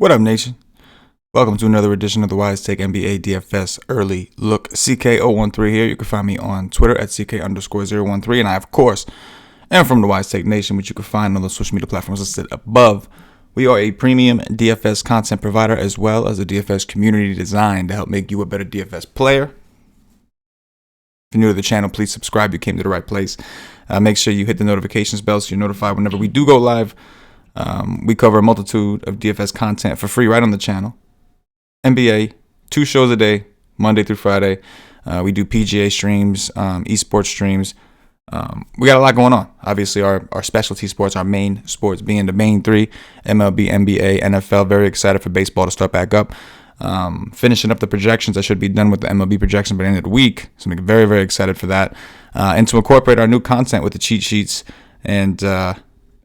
What up, nation? Welcome to another edition of the WiseTake NBA DFS Early Look. CK013 here. You can find me on Twitter at CK_013. And I, of course, am from the WiseTake Nation, which you can find on the social media platforms listed above. We are a premium DFS content provider as well as a DFS community designed to help make you a better DFS player. If you're new to the channel, please subscribe. You came to the right place. Make sure you hit the notifications bell so you're notified whenever we do go live. We cover a multitude of DFS content for free right on the channel. NBA, 2 shows a day, Monday through Friday. We do PGA streams, esports streams. We got a lot going on. Obviously, our specialty sports, our main sports being the main 3, MLB, NBA, NFL. Very excited for baseball to start back up. Finishing up the projections. I should be done with the MLB projection by the end of the week. So I'm very, very excited for that. And to incorporate our new content with the cheat sheets and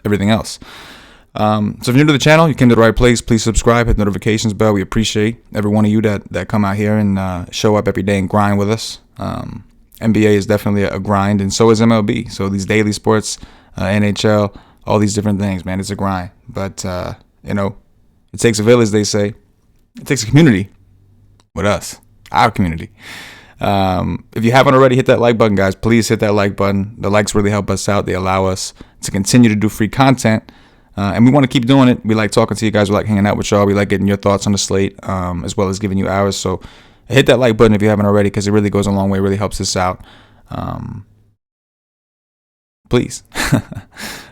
everything else. So if you're new to the channel, you came to the right place. Please subscribe, hit the notifications bell. We appreciate every one of you that come out here and show up every day and grind with us. NBA is definitely a grind, and so is MLB. So these daily sports, NHL, all these different things, man, it's a grind. But, it takes a village, they say. It takes a community with us, our community. If you haven't already, hit that like button, guys. Please hit that like button. The likes really help us out. They allow us to continue to do free content. And we want to keep doing it. We like talking to you guys. We like hanging out with y'all. We like getting your thoughts on the slate, as well as giving you ours. So hit that like button if you haven't already, because it really goes a long way. It really helps us out. Please.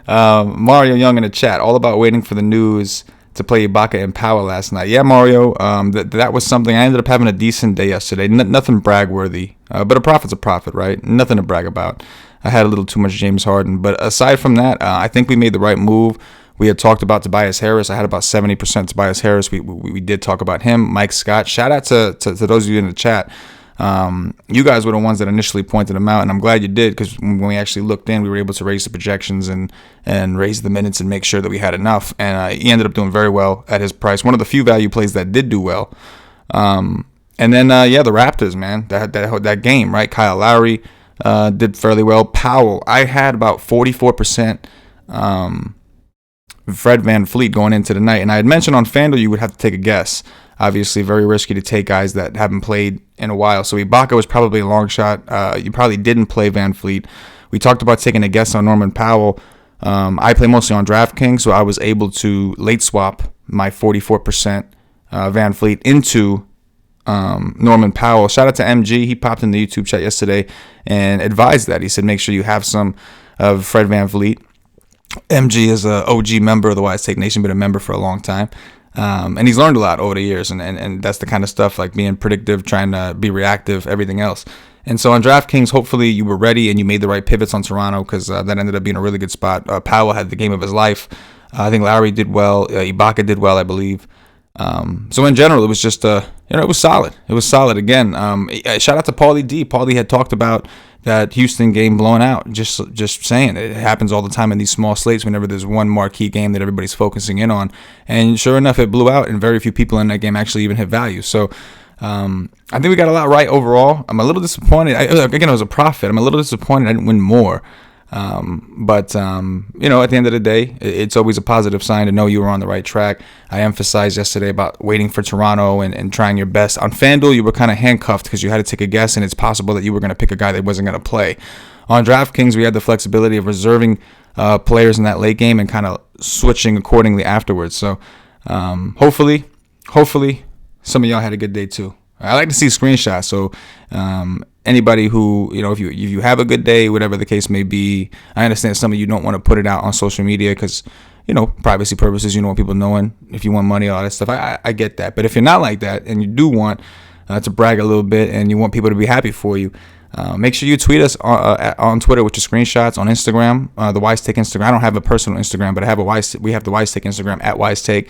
Mario Young in the chat, all about waiting for the news to play Ibaka and Powell last night. Yeah, Mario, that was something. I ended up having a decent day yesterday. Nothing brag-worthy, but a profit's a profit, right? Nothing to brag about. I had a little too much James Harden. But aside from that, I think we made the right move. We had talked about Tobias Harris. I had about 70% Tobias Harris. We did talk about him. Mike Scott. Shout out to those of you in the chat. You guys were the ones that initially pointed him out, and I'm glad you did, because when we actually looked in, we were able to raise the projections and raise the minutes and make sure that we had enough. And he ended up doing very well at his price. One of the few value plays that did do well. And then, the Raptors, man, that game, right? Kyle Lowry did fairly well. Powell, I had about 44%. Fred VanVleet going into the night. And I had mentioned on FanDuel you would have to take a guess. Obviously, very risky to take guys that haven't played in a while. So Ibaka was probably a long shot. You probably didn't play VanVleet. We talked about taking a guess on Norman Powell. I play mostly on DraftKings, so I was able to late swap my 44% VanVleet into Norman Powell. Shout out to MG. He popped in the YouTube chat yesterday and advised that. He said, make sure you have some of Fred VanVleet. MG is an OG member of the WiseTake Nation, been a member for a long time. And he's learned a lot over the years. And that's the kind of stuff, like being predictive, trying to be reactive, everything else. And so on DraftKings, hopefully you were ready and you made the right pivots on Toronto, because that ended up being a really good spot. Powell had the game of his life. I think Lowry did well. Ibaka did well, I believe. So in general, it was just, it was solid. It was solid again. Shout out to Paulie D. Paulie had talked about that Houston game blowing out. Just saying, it happens all the time in these small slates whenever there's one marquee game that everybody's focusing in on. And sure enough, it blew out, and very few people in that game actually even hit value. So I think we got a lot right overall. I'm a little disappointed. Again, it was a profit. I'm a little disappointed I didn't win more. But at the end of the day, it's always a positive sign to know you were on the right track. I emphasized yesterday about waiting for Toronto and trying your best. On FanDuel, you were kind of handcuffed because you had to take a guess, and it's possible that you were going to pick a guy that wasn't going to play. On DraftKings, we had the flexibility of reserving players in that late game and kind of switching accordingly afterwards. So hopefully, some of y'all had a good day too. I like to see screenshots. So anybody who, if you have a good day, whatever the case may be, I understand some of you don't want to put it out on social media because, privacy purposes, you don't want people knowing if you want money, all that stuff. I get that. But if you're not like that and you do want to brag a little bit and you want people to be happy for you, make sure you tweet us on Twitter with your screenshots, on Instagram, the WiseTake Instagram. I don't have a personal Instagram, but we have the WiseTake Instagram at WiseTake.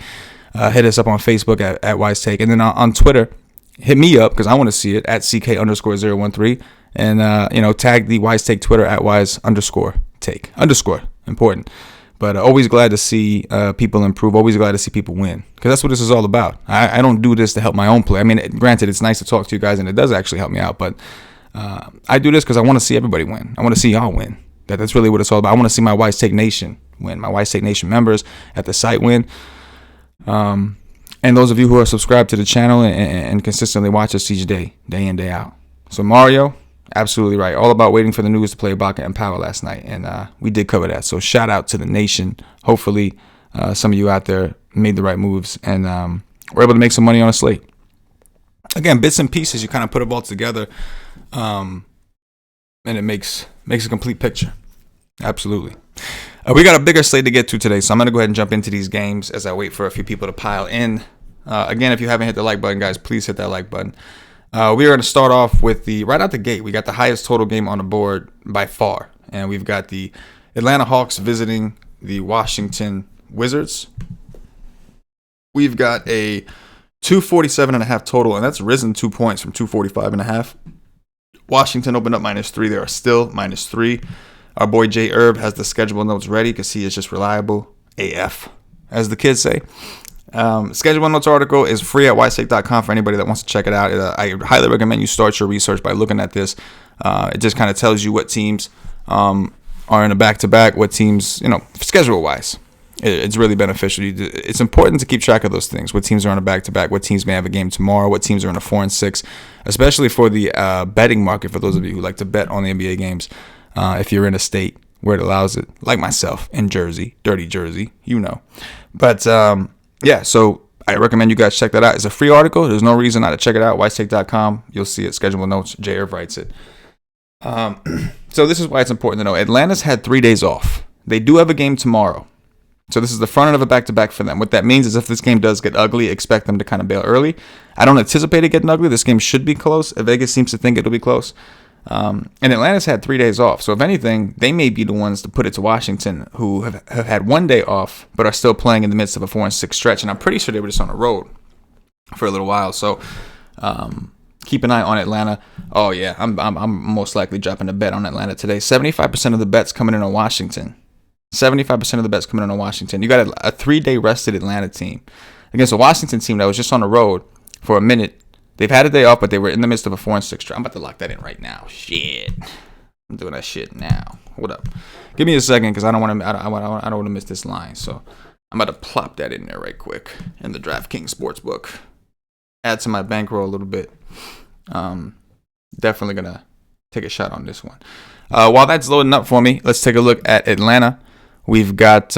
Hit us up on Facebook at WiseTake. And then on Twitter, hit me up because I want to see it at CK_013 and, tag the WiseTake Twitter at Wise_take. Important. But always glad to see people improve. Always glad to see people win, because that's what this is all about. I don't do this to help my own play. I mean, granted, it's nice to talk to you guys and it does actually help me out. But I do this because I want to see everybody win. I want to see y'all win. That's really what it's all about. I want to see my WiseTake Nation win. My WiseTake Nation members at the site win. and those of you who are subscribed to the channel and consistently watch us each day in, day out. So Mario, absolutely right. All about waiting for the news to play Ibaka and Powell last night, and we did cover that. So shout out to the nation. Hopefully, some of you out there made the right moves and were able to make some money on a slate. Again, bits and pieces. You kind of put them all together, and it makes a complete picture. Absolutely. We got a bigger slate to get to today, so I'm going to go ahead and jump into these games as I wait for a few people to pile in. Again, if you haven't hit the like button, guys, please hit that like button. We are going to start off with right out the gate. We got the highest total game on the board by far, and we've got the Atlanta Hawks visiting the Washington Wizards. We've got a 247.5 total, and that's risen 2 points from 245.5. Washington opened up -3. They are still -3. Our boy Jay Herb has the schedule notes ready because he is just reliable AF, as the kids say. Schedule notes article is free at WiseTake.com for anybody that wants to check it out. I highly recommend you start your research by looking at this. It just kind of tells you what teams are in a back-to-back, what teams, schedule-wise. It's really beneficial. It's important to keep track of those things. What teams are on a back-to-back, what teams may have a game tomorrow, what teams are in a 4-6, especially for the betting market, for those of you who like to bet on the NBA games. If you're in a state where it allows it, like myself in Jersey, dirty Jersey, But yeah, so I recommend you guys check that out. It's a free article. There's no reason not to check it out. WiseTake.com. You'll see it. Schedule notes. J. Irv writes it. So this is why it's important to know. Atlanta's had 3 days off. They do have a game tomorrow. So this is the front end of a back-to-back for them. What that means is if this game does get ugly, expect them to kind of bail early. I don't anticipate it getting ugly. This game should be close. Vegas seems to think it'll be close. And Atlanta's had 3 days off. So if anything, they may be the ones to put it to Washington, who have had 1 day off, but are still playing in the midst of a 4-6 stretch. And I'm pretty sure they were just on the road for a little while. So keep an eye on Atlanta. Oh yeah, I'm most likely dropping a bet on Atlanta today. 75% of the bets coming in on Washington. 75% of the bets coming in on Washington. You got a 3-day rested Atlanta team against a Washington team that was just on the road for a minute. They've had a day off, but they were in the midst of a 4-6 stretch. I'm about to lock that in right now. Shit, I'm doing that shit now. Hold up, give me a second because I don't want to miss this line. So I'm about to plop that in there right quick in the DraftKings Sportsbook. Add to my bankroll a little bit. Definitely gonna take a shot on this one. While that's loading up for me, let's take a look at Atlanta. We've got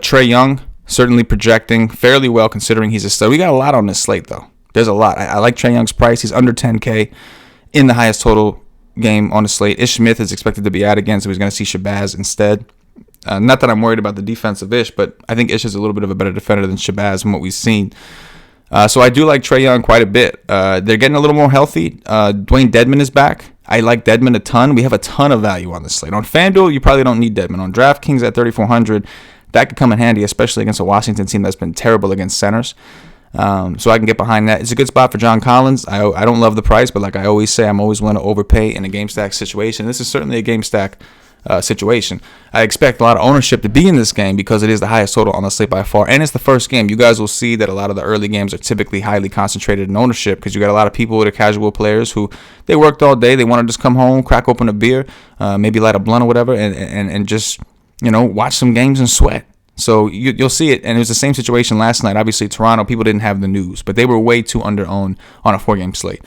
Trey Young certainly projecting fairly well considering he's a stud. We got a lot on this slate though. There's a lot. I like Trey Young's price. He's under 10K in the highest total game on the slate. Ish Smith is expected to be out again, so he's going to see Shabazz instead. Not that I'm worried about the defense of Ish, but I think Ish is a little bit of a better defender than Shabazz from what we've seen. So I do like Trey Young quite a bit. They're getting a little more healthy. Dwayne Dedmon is back. I like Dedmon a ton. We have a ton of value on this slate. On FanDuel, you probably don't need Dedmon. On DraftKings at 3,400, that could come in handy, especially against a Washington team that's been terrible against centers. So I can get behind that. It's a good spot for John Collins. I don't love the price, but like I always say, I'm always willing to overpay in a game stack situation. This is certainly a game stack situation. I expect a lot of ownership to be in this game because it is the highest total on the slate by far, and it's the first game. You guys will see that a lot of the early games are typically highly concentrated in ownership because you got a lot of people that are casual players who they worked all day. They want to just come home, crack open a beer, maybe light a blunt or whatever, and just watch some games and sweat. So you'll see it, and it was the same situation last night. Obviously, Toronto, people didn't have the news, but they were way too under-owned on a 4-game slate.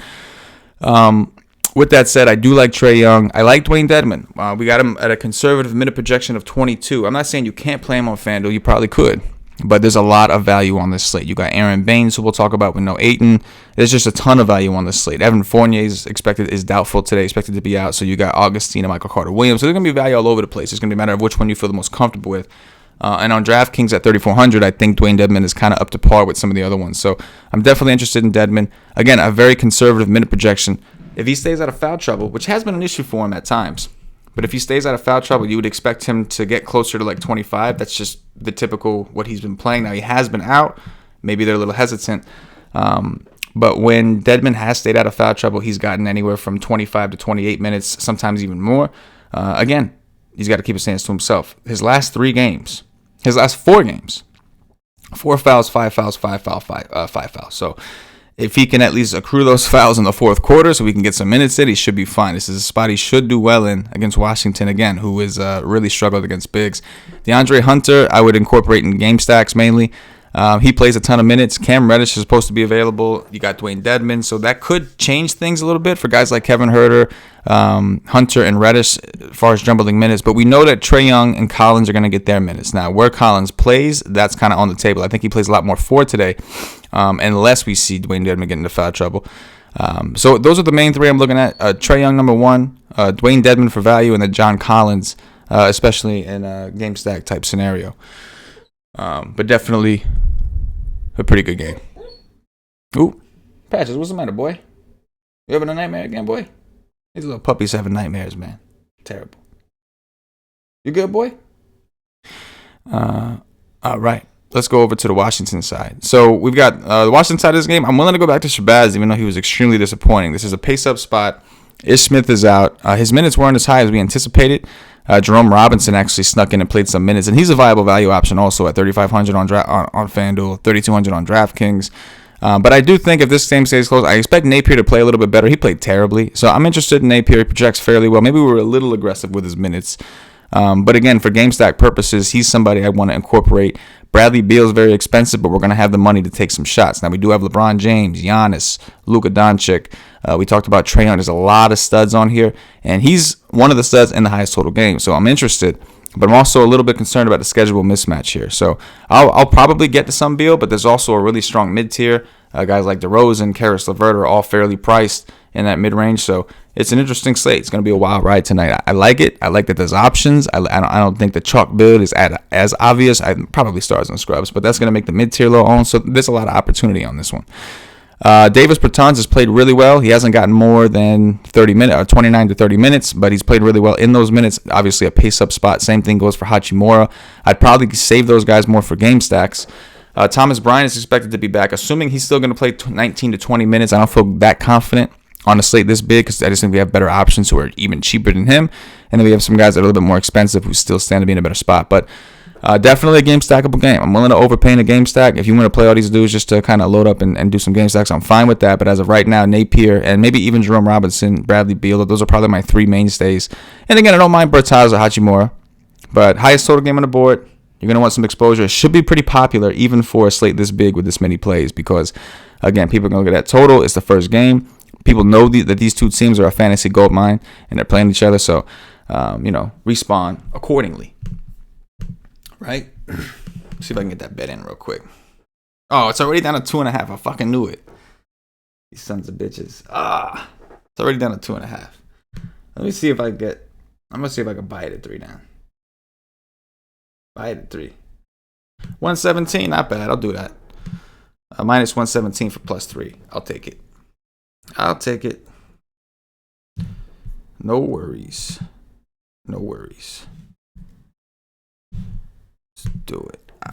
With that said, I do like Trey Young. I like Dwayne Dedmon. We got him at a conservative minute projection of 22. I'm not saying you can't play him on FanDuel. You probably could, but there's a lot of value on this slate. You got Aaron Baines, who we'll talk about with no Ayton. There's just a ton of value on this slate. Evan Fournier is doubtful today, expected to be out. So you got Augustine and Michael Carter Williams. So there's going to be value all over the place. It's going to be a matter of which one you feel the most comfortable with. And on DraftKings at 3,400, I think Dwayne Dedmon is kind of up to par with some of the other ones. So I'm definitely interested in Dedmon. Again, a very conservative minute projection. If he stays out of foul trouble, which has been an issue for him at times, but if he stays out of foul trouble, you would expect him to get closer to like 25. That's just the typical what he's been playing. Now, he has been out. Maybe they're a little hesitant. But when Dedmon has stayed out of foul trouble, he's gotten anywhere from 25 to 28 minutes, sometimes even more. Again, he's got to keep his hands to himself. His last 4 games, 4 fouls, 5 fouls, 5 fouls, 5 fouls. So if he can at least accrue those fouls in the fourth quarter so we can get some minutes in, he should be fine. This is a spot he should do well in against Washington, again, who is really struggled against bigs. DeAndre Hunter, I would incorporate in game stacks mainly. He plays a ton of minutes. Cam Reddish is supposed to be available. You got Dwayne Dedmon, so that could change things a little bit for guys like Kevin Huerter, Hunter, and Reddish as far as jumbling minutes. But we know that Trae Young and Collins are going to get their minutes. Now, where Collins plays, that's kind of on the table. I think he plays a lot more forward today, unless we see Dwayne Dedmon get into foul trouble. So those are the main three I'm looking at. Trae Young, number one, Dwayne Dedmon for value, and then John Collins, especially in a game stack type scenario. But definitely a pretty good game. Ooh, Patches, what's the matter, boy? You having a nightmare again, boy? These little puppies having nightmares, man. Terrible. You good, boy? All right. Let's go over to the Washington side. So we've got the Washington side of this game. I'm willing to go back to Shabazz, even though he was extremely disappointing. This is a pace-up spot. Ish Smith is out. His minutes weren't as high as we anticipated. Jerome Robinson actually snuck in and played some minutes, and he's a viable value option also at 3,500 on FanDuel, 3,200 on DraftKings. But I do think if this game stays close, I expect Napier to play a little bit better. He played terribly, so I'm interested in Napier. He projects fairly well. Maybe we were a little aggressive with his minutes. But again, for game stack purposes, he's somebody I want to incorporate. Bradley Beal is very expensive, but we're going to have the money to take some shots. Now, we do have LeBron James, Giannis, Luka Doncic. We talked about Trae Young. There's a lot of studs on here, and he's one of the studs in the highest total game. So I'm interested, but I'm also a little bit concerned about the schedule mismatch here. So I'll probably get to some Beal, but there's also a really strong mid-tier. Guys like DeRozan, Karis LeVert are all fairly priced in that mid-range. So it's an interesting slate. It's going to be a wild ride tonight. I like it. I like that there's options. I don't think the chalk build is as obvious. I probably stars and scrubs, but that's going to make the mid-tier low owned. So there's a lot of opportunity on this one. Davis Bertans has played really well. He hasn't gotten more than 30 minutes, or 29 to 30 minutes, but he's played really well in those minutes. Obviously, a pace-up spot. Same thing goes for Hachimura. I'd probably save those guys more for game stacks. Thomas Bryant is expected to be back, assuming he's still going to play 19 to 20 minutes. I don't feel that confident on a slate this big because I just think we have better options who are even cheaper than him. And then we have some guys that are a little bit more expensive who still stand to be in a better spot. But definitely a game stackable game. I'm willing to overpay in a game stack. If you want to play all these dudes just to kind of load up and do some game stacks, I'm fine with that. But as of right now, Napier and maybe even Jerome Robinson, Bradley Beal, those are probably my three mainstays. And again, I don't mind Bertans or Hachimura. But highest total game on the board, you're going to want some exposure. It should be pretty popular even for a slate this big with this many plays because, again, people are going to look at that total. It's the first game. People know that these two teams are a fantasy gold mine and they're playing each other. So, respawn accordingly. Right? See if I can get that bet in real quick. Oh, it's already down to 2.5. I fucking knew it. These sons of bitches. It's already down to 2.5. Let me see if I get. I'm gonna see if I can buy it at 3 now. Buy it at 3. 117, not bad. I'll do that. Minus 117 for plus 3. I'll take it. No worries. Let's do it. All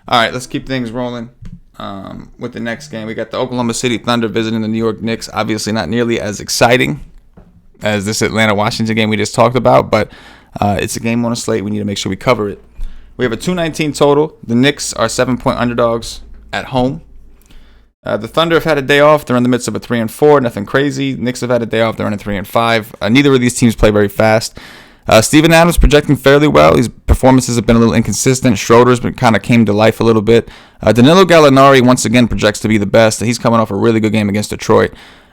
right, let's keep things rolling with the next game. We got the Oklahoma City Thunder visiting the New York Knicks. Obviously not nearly as exciting as this Atlanta-Washington game we just talked about, but it's a game on a slate. We need to make sure we cover it. We have a 219 total. The Knicks are 7-point underdogs at home. The Thunder have had a day off. They're in the midst of a 3-4. Nothing crazy. The Knicks have had a day off. They're in a 3-5. Neither of these teams play very fast. Steven Adams projecting fairly well. His performances have been a little inconsistent. Schroeder's been kind of came to life a little bit. Danilo Gallinari once again projects to be the best. He's coming off a really good game against Detroit.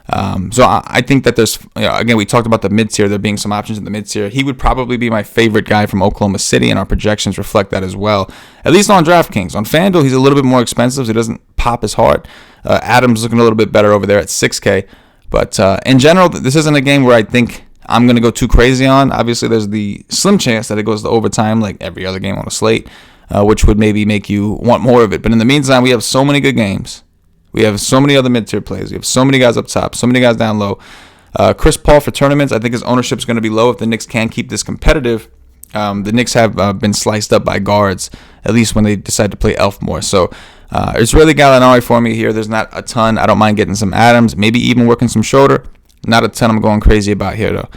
So I think that there's, again, we talked about the mid-tier, there being some options in the mid-tier. He would probably be my favorite guy from Oklahoma City, and our projections reflect that as well. At least on DraftKings. On FanDuel, he's a little bit more expensive, so he doesn't pop as hard. Adams looking a little bit better over there at 6K. But in general, this isn't a game where I think I'm going to go too crazy on. Obviously, there's the slim chance that it goes to overtime like every other game on a slate, which would maybe make you want more of it. But in the meantime, we have so many good games. We have so many other mid-tier plays. We have so many guys up top, so many guys down low. Chris Paul for tournaments, I think his ownership is going to be low if the Knicks can keep this competitive. The Knicks have been sliced up by guards, at least when they decide to play Elf more. So it's really Gallinari for me here. There's not a ton. I don't mind getting some Adams, maybe even working some Schroeder. Not a ton I'm going crazy about here, though.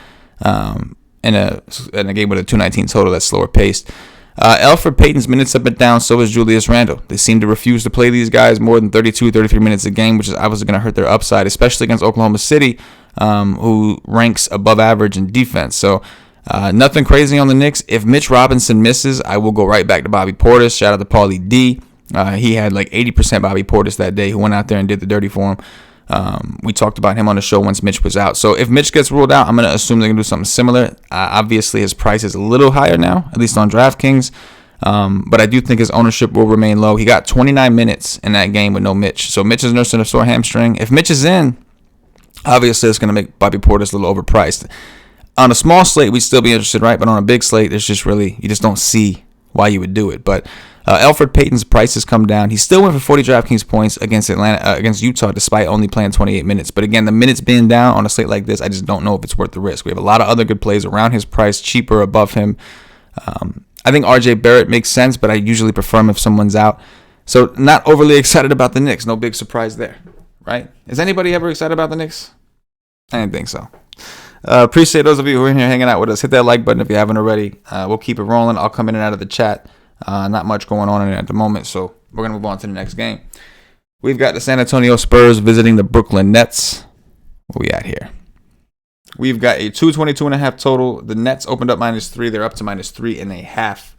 In a game with a 219 total that's slower paced. Elfrid Payton's minutes have been down, so is Julius Randle. They seem to refuse to play these guys more than 32, 33 minutes a game, which is obviously going to hurt their upside, especially against Oklahoma City, who ranks above average in defense. So Nothing crazy on the Knicks. If Mitch Robinson misses, I will go right back to Bobby Portis. Shout out to Paulie D. He had like 80% Bobby Portis that day, who went out there and did the dirty for him. We talked about him on the show once Mitch was out. So if Mitch gets ruled out, I'm going to assume they're going to do something similar. Obviously, his price is a little higher now, at least on DraftKings. But I do think his ownership will remain low. He got 29 minutes in that game with no Mitch. So Mitch is nursing a sore hamstring. If Mitch is in, obviously it's going to make Bobby Portis a little overpriced. On a small slate, we'd still be interested, right? But on a big slate, there's just really, you just don't see why you would do it. But Elfrid Payton's price has come down. He still went for 40 DraftKings points against Utah, despite only playing 28 minutes. But again, the minutes being down on a slate like this, I just don't know if it's worth the risk. We have a lot of other good plays around his price, cheaper above him. I think RJ Barrett makes sense, but I usually prefer him if someone's out. So not overly excited about the Knicks. No big surprise there, right? Is anybody ever excited about the Knicks? I didn't think so. Appreciate those of you who are in here hanging out with us. Hit that like button if you haven't already. We'll keep it rolling. I'll come in and out of the chat. Not much going on in it at the moment, so we're going to move on to the next game. We've got the San Antonio Spurs visiting the Brooklyn Nets. Where we at here? We've got a 222.5 total. The Nets opened up -3. They're up to -3.5.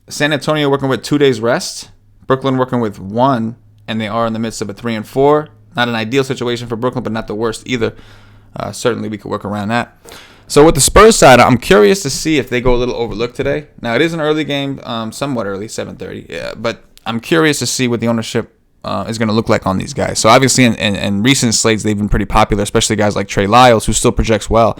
San Antonio working with 2 days rest. Brooklyn working with 1, and they are in the midst of a 3-4. Not an ideal situation for Brooklyn, but not the worst either. Certainly we could work around that. So with the Spurs side, I'm curious to see if they go a little overlooked today. Now, it is an early game, somewhat early, 7:30. Yeah, but I'm curious to see what the ownership is going to look like on these guys. So obviously in recent slates, they've been pretty popular, especially guys like Trey Lyles, who still projects well.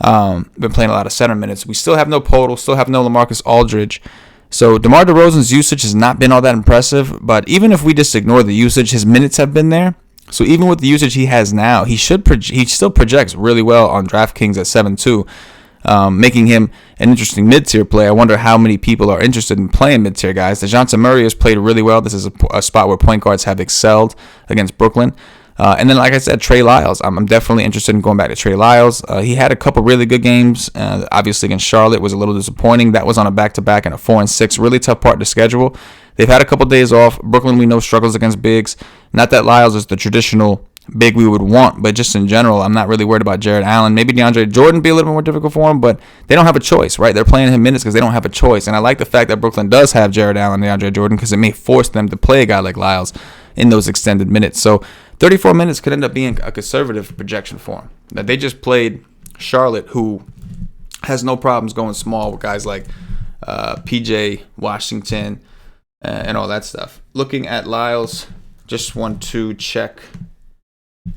Been playing a lot of center minutes. We still have no Powell, still have no LaMarcus Aldridge. So DeMar DeRozan's usage has not been all that impressive, but even if we just ignore the usage, his minutes have been there. So even with the usage he has now, he still projects really well on DraftKings at 7.2, making him an interesting mid-tier play. I wonder how many people are interested in playing mid-tier guys. DeJounte Murray has played really well. This is a spot where point guards have excelled against Brooklyn. And then, like I said, Trey Lyles. I'm definitely interested in going back to Trey Lyles. He had a couple really good games. Obviously, against Charlotte was a little disappointing. That was on a back-to-back and a 4-6. Really tough part to schedule. They've had a couple days off. Brooklyn, we know, struggles against bigs. Not that Lyles is the traditional big we would want, but just in general, I'm not really worried about Jared Allen. Maybe DeAndre Jordan be a little bit more difficult for him, but they don't have a choice, right? They're playing him minutes because they don't have a choice. And I like the fact that Brooklyn does have Jared Allen and DeAndre Jordan because it may force them to play a guy like Lyles in those extended minutes. So 34 minutes could end up being a conservative projection for him. Now, they just played Charlotte, who has no problems going small with guys like PJ Washington and all that stuff. Looking at Lyles, just want to check.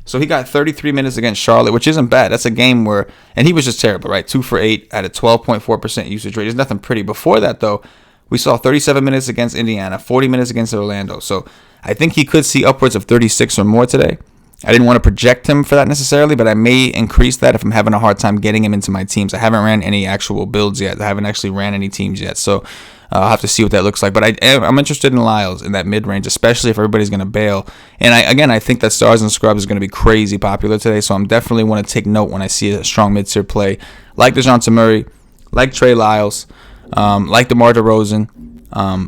So he got 33 minutes against Charlotte, which isn't bad. That's a game where, and he was just terrible, right? 2 for 8 at a 12.4% usage rate. There's nothing pretty. Before that, though, we saw 37 minutes against Indiana, 40 minutes against Orlando. So I think he could see upwards of 36 or more today. I didn't want to project him for that necessarily, but I may increase that if I'm having a hard time getting him into my teams. I haven't ran any actual builds yet. I haven't actually ran any teams yet. So I'll have to see what that looks like. But I'm interested in Lyles in that mid-range, especially if everybody's going to bail. And I think that Stars and Scrubs is going to be crazy popular today. So I'm definitely want to take note when I see a strong mid-tier play like DeJounte Murray, like Trey Lyles, like DeMar DeRozan.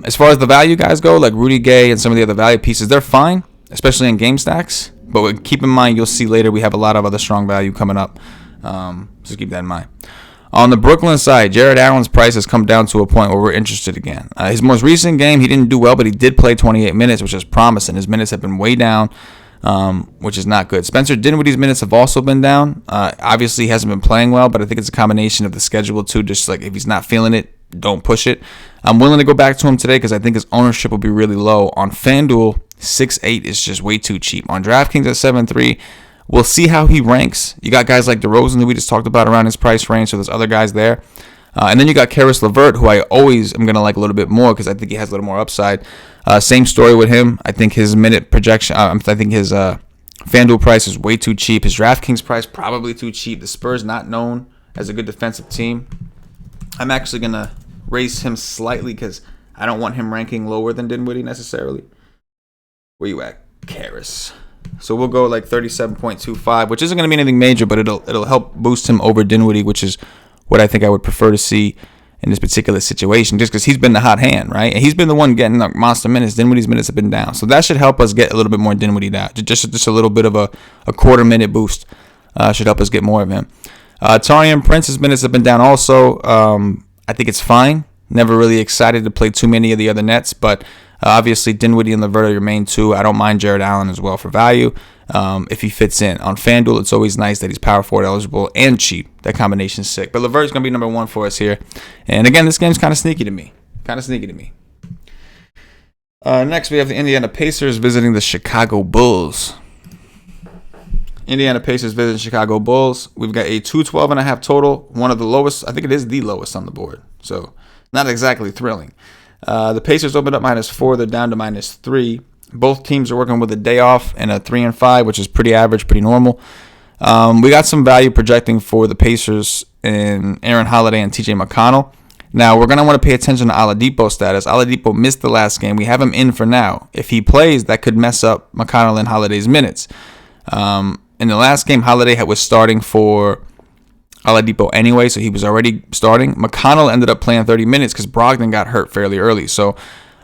As far as the value guys go, like Rudy Gay and some of the other value pieces, they're fine, especially in game stacks. But keep in mind, you'll see later we have a lot of other strong value coming up. So keep that in mind. On the Brooklyn side, Jared Allen's price has come down to a point where we're interested again. His most recent game, he didn't do well, but he did play 28 minutes, which is promising. His minutes have been way down, which is not good. Spencer Dinwiddie's minutes have also been down. Obviously, he hasn't been playing well, but I think it's a combination of the schedule, too. Just like if he's not feeling it, don't push it. I'm willing to go back to him today because I think his ownership will be really low. On FanDuel, 6.8 is just way too cheap. On DraftKings at 7.3, we'll see how he ranks. You got guys like DeRozan that we just talked about around his price range, so there's other guys there. And then you got Karis LeVert, who I always am going to like a little bit more because I think he has a little more upside. Same story with him. I think his minute projection, I think his FanDuel price is way too cheap. His DraftKings price probably too cheap. The Spurs not known as a good defensive team. I'm actually going to raise him slightly because I don't want him ranking lower than Dinwiddie necessarily. Where you at, Karis? So we'll go like 37.25, which isn't going to be anything major, but it'll help boost him over Dinwiddie, which is what I think I would prefer to see in this particular situation, just because he's been the hot hand, right? And he's been the one getting like monster minutes. Dinwiddie's minutes have been down, so that should help us get a little bit more Dinwiddie down. Just a little bit of a quarter minute boost should help us get more of him. Taurean Prince's minutes have been down also. I think it's fine. Never really excited to play too many of the other Nets, but obviously Dinwiddie and LeVert are your main two. I don't mind Jared Allen as well for value if he fits in. On FanDuel, it's always nice that he's power forward eligible and cheap. That combination's sick. But LeVert's going to be number one for us here. And again, this game's kind of sneaky to me. Next, we have the Indiana Pacers visiting the Chicago Bulls. Indiana Pacers visiting Chicago Bulls. We've got a 212.5 total. One of the lowest. I think it is the lowest on the board. So not exactly thrilling. The Pacers opened up -4. They're down to -3. Both teams are working with a day off and a 3-5, which is pretty average, pretty normal. We got some value projecting for the Pacers in Aaron Holiday and TJ McConnell. Now, we're going to want to pay attention to Oladipo's status. Oladipo missed the last game. We have him in for now. If he plays, that could mess up McConnell and Holiday's minutes. In the last game, Holiday was starting for Oladipo anyway, so he was already starting. McConnell ended up playing 30 minutes because Brogdon got hurt fairly early. So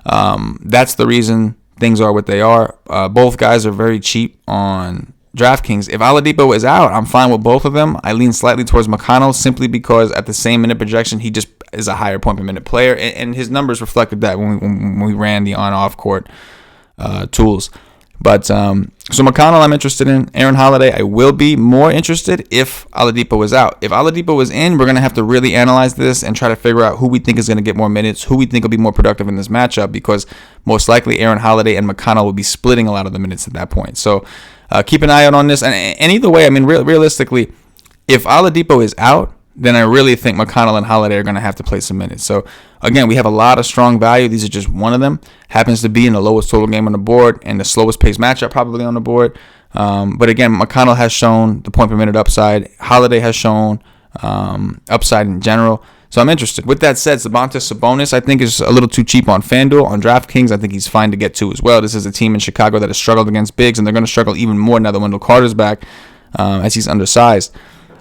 that's the reason things are what they are. Both guys are very cheap on DraftKings. If Oladipo is out, I'm fine with both of them. I lean slightly towards McConnell simply because at the same minute projection, he just is a higher point per minute player, and his numbers reflected that when we ran the on-off court tools. But so McConnell I'm interested in. Aaron Holiday I will be more interested if Oladipo is out. If Oladipo is in, we're going to have to really analyze this and try to figure out who we think is going to get more minutes, who we think will be more productive in this matchup, because most likely Aaron Holiday and McConnell will be splitting a lot of the minutes at that point. So keep an eye out on this. And either way, I mean, realistically, if Oladipo is out, then I really think McConnell and Holiday are going to have to play some minutes. So, again, we have a lot of strong value. These are just one of them. Happens to be in the lowest total game on the board and the slowest pace matchup probably on the board. But, again, McConnell has shown the point per minute upside. Holiday has shown upside in general. So I'm interested. With that said, Sabonis I think is a little too cheap on FanDuel. On DraftKings, I think he's fine to get to as well. This is a team in Chicago that has struggled against bigs, and they're going to struggle even more now that Wendell Carter's back as he's undersized.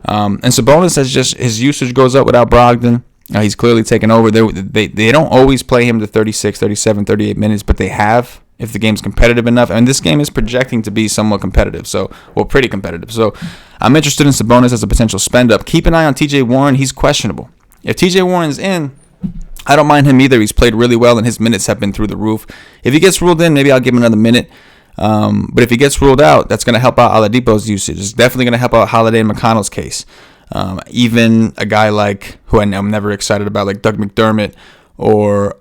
And Sabonis has just, his usage goes up without Brogdon. He's clearly taken over. They don't always play him to 36, 37, 38 minutes, but they have if the game's competitive enough. And this game is projecting to be somewhat competitive, pretty competitive. So I'm interested in Sabonis as a potential spend up. Keep an eye on TJ Warren. He's questionable. If TJ Warren's in, I don't mind him either. He's played really well, and his minutes have been through the roof. If he gets ruled in, maybe I'll give him another minute. But if he gets ruled out, that's going to help out Oladipo's usage. It's definitely going to help out Holiday and McConnell's case. Even a guy like, who I'm never excited about, like Doug McDermott or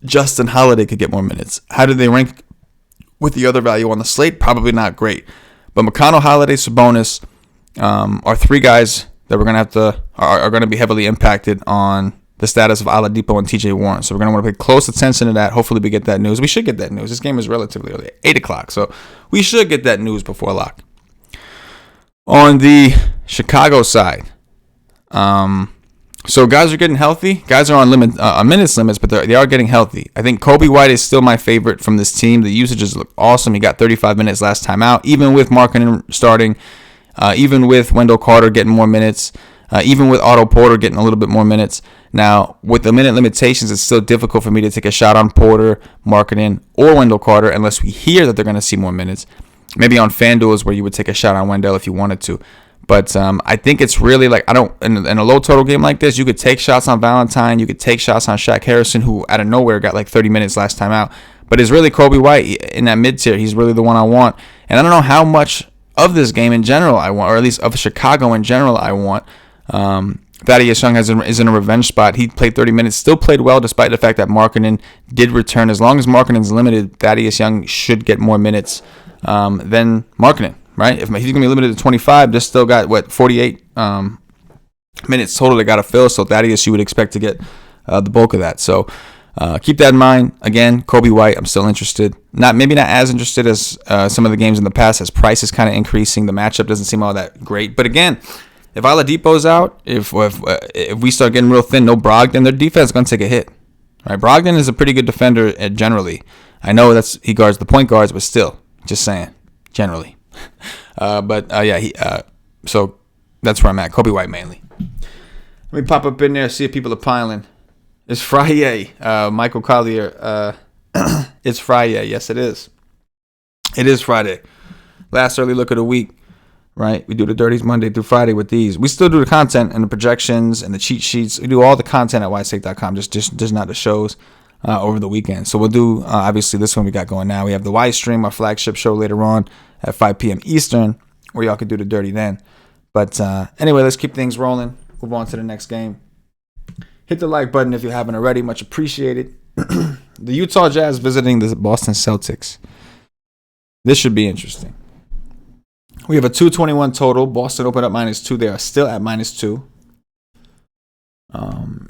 Justin Holiday could get more minutes. How do they rank with the other value on the slate? Probably not great. But McConnell, Holiday, Sabonis are three guys that we're going to are going to be heavily impacted on the status of Oladipo and TJ Warren. So we're going to want to pay close attention to that. Hopefully we get that news. We should get that news. This game is relatively early, 8 o'clock. So we should get that news before lock. On the Chicago side, so guys are getting healthy. Guys are on minutes limits, but they are getting healthy. I think Kobe White is still my favorite from this team. The usages look awesome. He got 35 minutes last time out, even with Markkanen starting, even with Wendell Carter getting more minutes, even with Otto Porter getting a little bit more minutes. Now, with the minute limitations, it's still difficult for me to take a shot on Porter, Markkanen, or Wendell Carter unless we hear that they're going to see more minutes. Maybe on FanDuel is where you would take a shot on Wendell if you wanted to. But I think it's really like, in a low total game like this, you could take shots on Valentine. You could take shots on Shaq Harrison, who out of nowhere got like 30 minutes last time out. But it's really Kobe White in that mid-tier. He's really the one I want. And I don't know how much of this game in general I want, or at least of Chicago in general I want. Thaddeus Young is in a revenge spot. He played 30 minutes, still played well despite the fact that Markkanen did return. As long as Markkanen's limited, Thaddeus Young should get more minutes than Markkanen, right? If he's going to be limited to 25, just still got, 48 minutes total they got to fill. So Thaddeus, you would expect to get the bulk of that. So keep that in mind. Again, Kobe White, I'm still interested. Maybe not as interested as some of the games in the past, as price is kind of increasing. The matchup doesn't seem all that great. But again, if Oladipo's out, if we start getting real thin, no Brogdon, their defense is going to take a hit. Right? Brogdon is a pretty good defender generally. I know he guards the point guards, but still, just saying, generally. So that's where I'm at. Kobe White mainly. Let me pop up in there, see if people are piling. It's Friday. Michael Collier. It's Friday. Yes, it is. It is Friday. Last early look of the week. right? We do the dirties Monday through Friday with these. We still do the content and the projections and the cheat sheets. We do all the content at WiseTake.com, just not the shows over the weekend. So we'll do, obviously, this one we got going now. We have the Wise Stream, our flagship show later on at 5 p.m. Eastern, where y'all can do the dirty then. But anyway, let's keep things rolling. Move on to the next game. Hit the like button if you haven't already. Much appreciated. The Utah Jazz visiting the Boston Celtics. This should be interesting. We have a 221 total. Boston opened up -2. They are still at -2.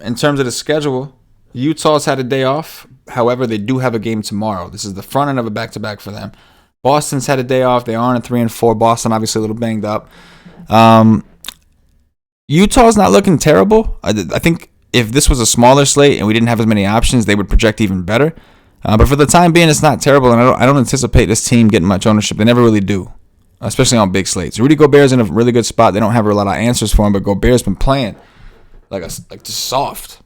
In terms of the schedule, Utah's had a day off. However, they do have a game tomorrow. This is the front end of a back-to-back for them. Boston's had a day off. They are on a 3-4. Boston obviously a little banged up. Utah's not looking terrible. I think if this was a smaller slate and we didn't have as many options, they would project even better. But for the time being, it's not terrible, and I don't anticipate this team getting much ownership. They never really do, especially on big slates. Rudy Gobert's in a really good spot. They don't have a lot of answers for him, but Gobert's been playing like just soft.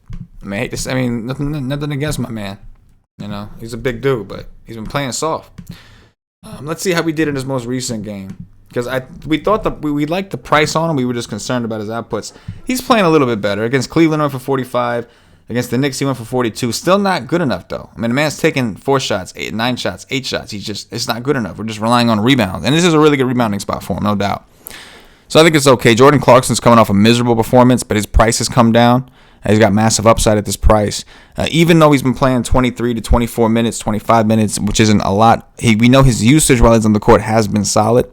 I mean, nothing against my man. You know, he's a big dude, but he's been playing soft. Let's see how we did in his most recent game. Because we thought we liked the price on him. We were just concerned about his outputs. He's playing a little bit better. Against Cleveland, he went for 45. Against the Knicks, he went for 42. Still not good enough, though. I mean, the man's taking 4 shots, 9 shots, 8 shots. It's not good enough. We're just relying on rebounds. And this is a really good rebounding spot for him, no doubt. So I think it's okay. Jordan Clarkson's coming off a miserable performance, but his price has come down. He's got massive upside at this price. Even though he's been playing 23 to 24 minutes, 25 minutes, which isn't a lot, we know his usage while he's on the court has been solid.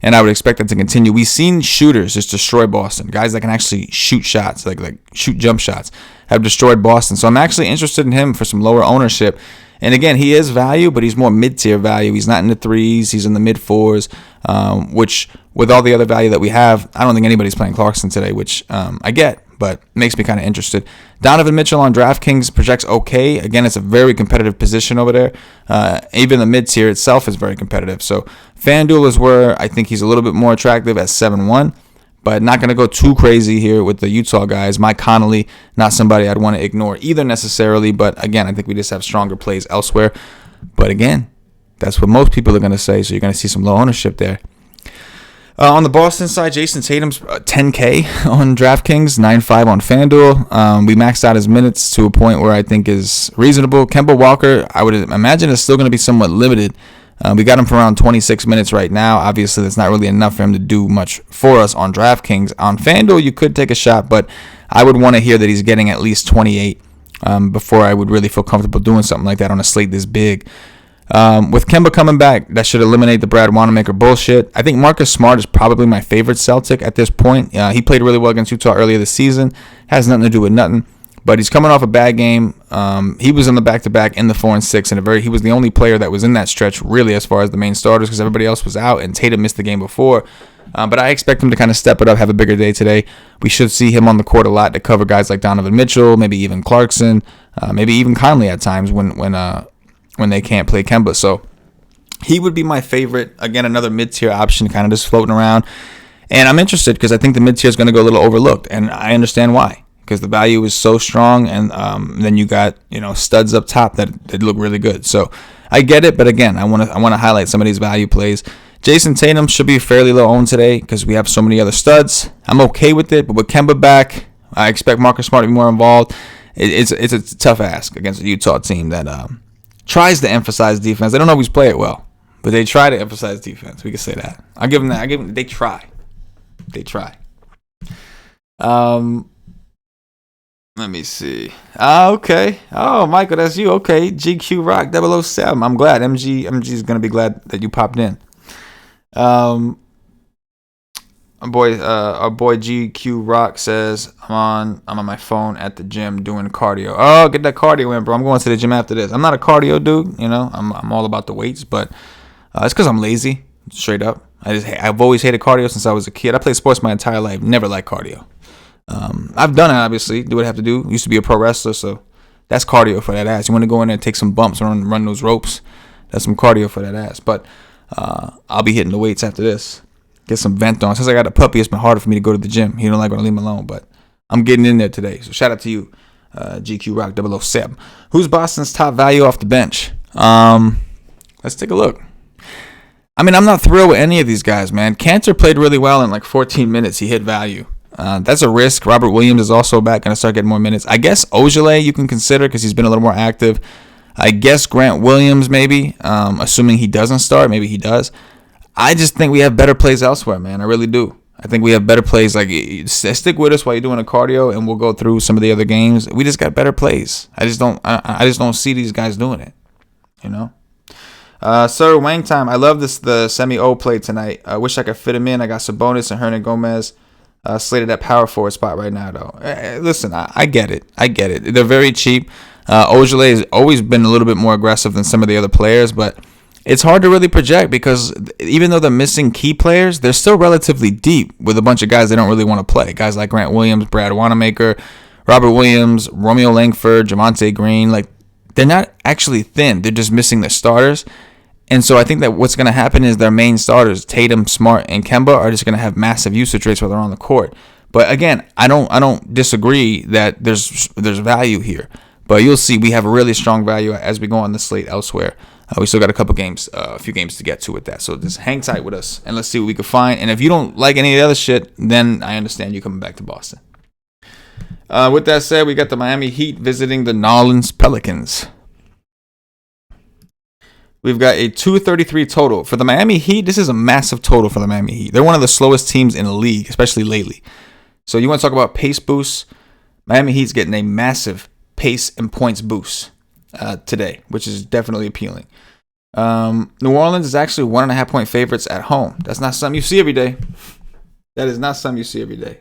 And I would expect that to continue. We've seen shooters just destroy Boston. Guys that can actually shoot shots, like shoot jump shots, have destroyed Boston. So I'm actually interested in him for some lower ownership. And again, he is value, but he's more mid-tier value. He's not in the 3s. He's in the mid-4s, which with all the other value that we have, I don't think anybody's playing Clarkson today, which I get, but makes me kind of interested. Donovan Mitchell on DraftKings projects okay. Again, it's a very competitive position over there. Even the mid-tier itself is very competitive. So FanDuel is where I think he's a little bit more attractive at 7-1, but not going to go too crazy here with the Utah guys. Mike Conley, not somebody I'd want to ignore either necessarily, but again, I think we just have stronger plays elsewhere. But again, that's what most people are going to say, so you're going to see some low ownership there. On the Boston side, Jason Tatum's 10K on DraftKings, 9.5 on FanDuel. We maxed out his minutes to a point where I think is reasonable. Kemba Walker, I would imagine, is still going to be somewhat limited. We got him for around 26 minutes right now. Obviously, that's not really enough for him to do much for us on DraftKings. On FanDuel, you could take a shot, but I would want to hear that he's getting at least 28 before I would really feel comfortable doing something like that on a slate this big. With Kemba coming back, that should eliminate the Brad Wanamaker bullshit. I think Marcus Smart is probably my favorite Celtic at this point. He played really well against Utah earlier this season. Has nothing to do with nothing. But he's coming off a bad game. He was in the back-to-back in the 4 and 6, and he was the only player that was in that stretch, really, as far as the main starters, because everybody else was out, and Tatum missed the game before. But I expect him to kind of step it up, have a bigger day today. We should see him on the court a lot to cover guys like Donovan Mitchell, maybe even Clarkson, maybe even Conley at times when they can't play Kemba. So he would be my favorite. Again, another mid-tier option, kind of just floating around. And I'm interested because I think the mid-tier is going to go a little overlooked, and I understand why. Because the value is so strong, and then you got studs up top that look really good. So I get it, but again, I want to highlight some of these value plays. Jason Tatum should be fairly low owned today because we have so many other studs. I'm okay with it, but with Kemba back, I expect Marcus Smart to be more involved. It's a tough ask against a Utah team that tries to emphasize defense. They don't always play it well, but they try to emphasize defense. We can say that. I'll give them that. They try. Let me see. Okay. Oh, Michael, that's you. Okay. GQ Rock 007. I'm glad. MG's going to be glad that you popped in. Our boy GQ Rock says, I'm on my phone at the gym doing cardio. Oh, get that cardio in, bro. I'm going to the gym after this. I'm not a cardio dude, I'm all about the weights, but it's because I'm lazy, straight up. I've always hated cardio since I was a kid. I played sports my entire life, never liked cardio. I've done it, obviously. Do what I have to do. Used to be a pro wrestler, so that's cardio for that ass. You want to go in there and take some bumps, run those ropes. That's some cardio for that ass. But I'll be hitting the weights after this. Get some vent on. Since I got a puppy, it's been harder for me to go to the gym. He don't like going to leave me alone, but I'm getting in there today. So shout out to you, GQ Rock 007. Who's Boston's top value off the bench? Let's take a look. I mean, I'm not thrilled with any of these guys, man. Cantor played really well in like 14 minutes. He hit value. That's a risk. Robert Williams is also back, going to start getting more minutes. I guess Ojale you can consider because he's been a little more active. I guess Grant Williams maybe, assuming he doesn't start. Maybe he does. I just think we have better plays elsewhere, man. I really do. I think we have better plays. Like, stick with us while you're doing a cardio, and we'll go through some of the other games. We just got better plays. I just don't see these guys doing it, you know. Sir Wang time. I love the semi-O play tonight. I wish I could fit him in. I got Sabonis and Hernan Gomez slated at power forward spot right now, though. Listen, I get it. They're very cheap. Ojale has always been a little bit more aggressive than some of the other players, but it's hard to really project because even though they're missing key players, they're still relatively deep with a bunch of guys they don't really want to play. Guys like Grant Williams, Brad Wanamaker, Robert Williams, Romeo Langford, Javonte Green. Like, they're not actually thin. They're just missing the starters. And so I think that what's going to happen is their main starters, Tatum, Smart, and Kemba, are just going to have massive usage rates while they're on the court. But again, I don't disagree that there's value here. But you'll see we have a really strong value as we go on the slate elsewhere. We still got a few games to get to with that. So just hang tight with us and let's see what we can find. And if you don't like any of the other shit, then I understand you coming back to Boston. With that said, we got the Miami Heat visiting the New Orleans Pelicans. We've got a 233 total. For the Miami Heat, this is a massive total for the Miami Heat. They're one of the slowest teams in the league, especially lately. So you want to talk about pace boosts? Miami Heat's getting a massive pace and points boost today, which is definitely appealing. New Orleans is actually 1.5 point favorites at home. That's not something you see every day. That is not something you see every day.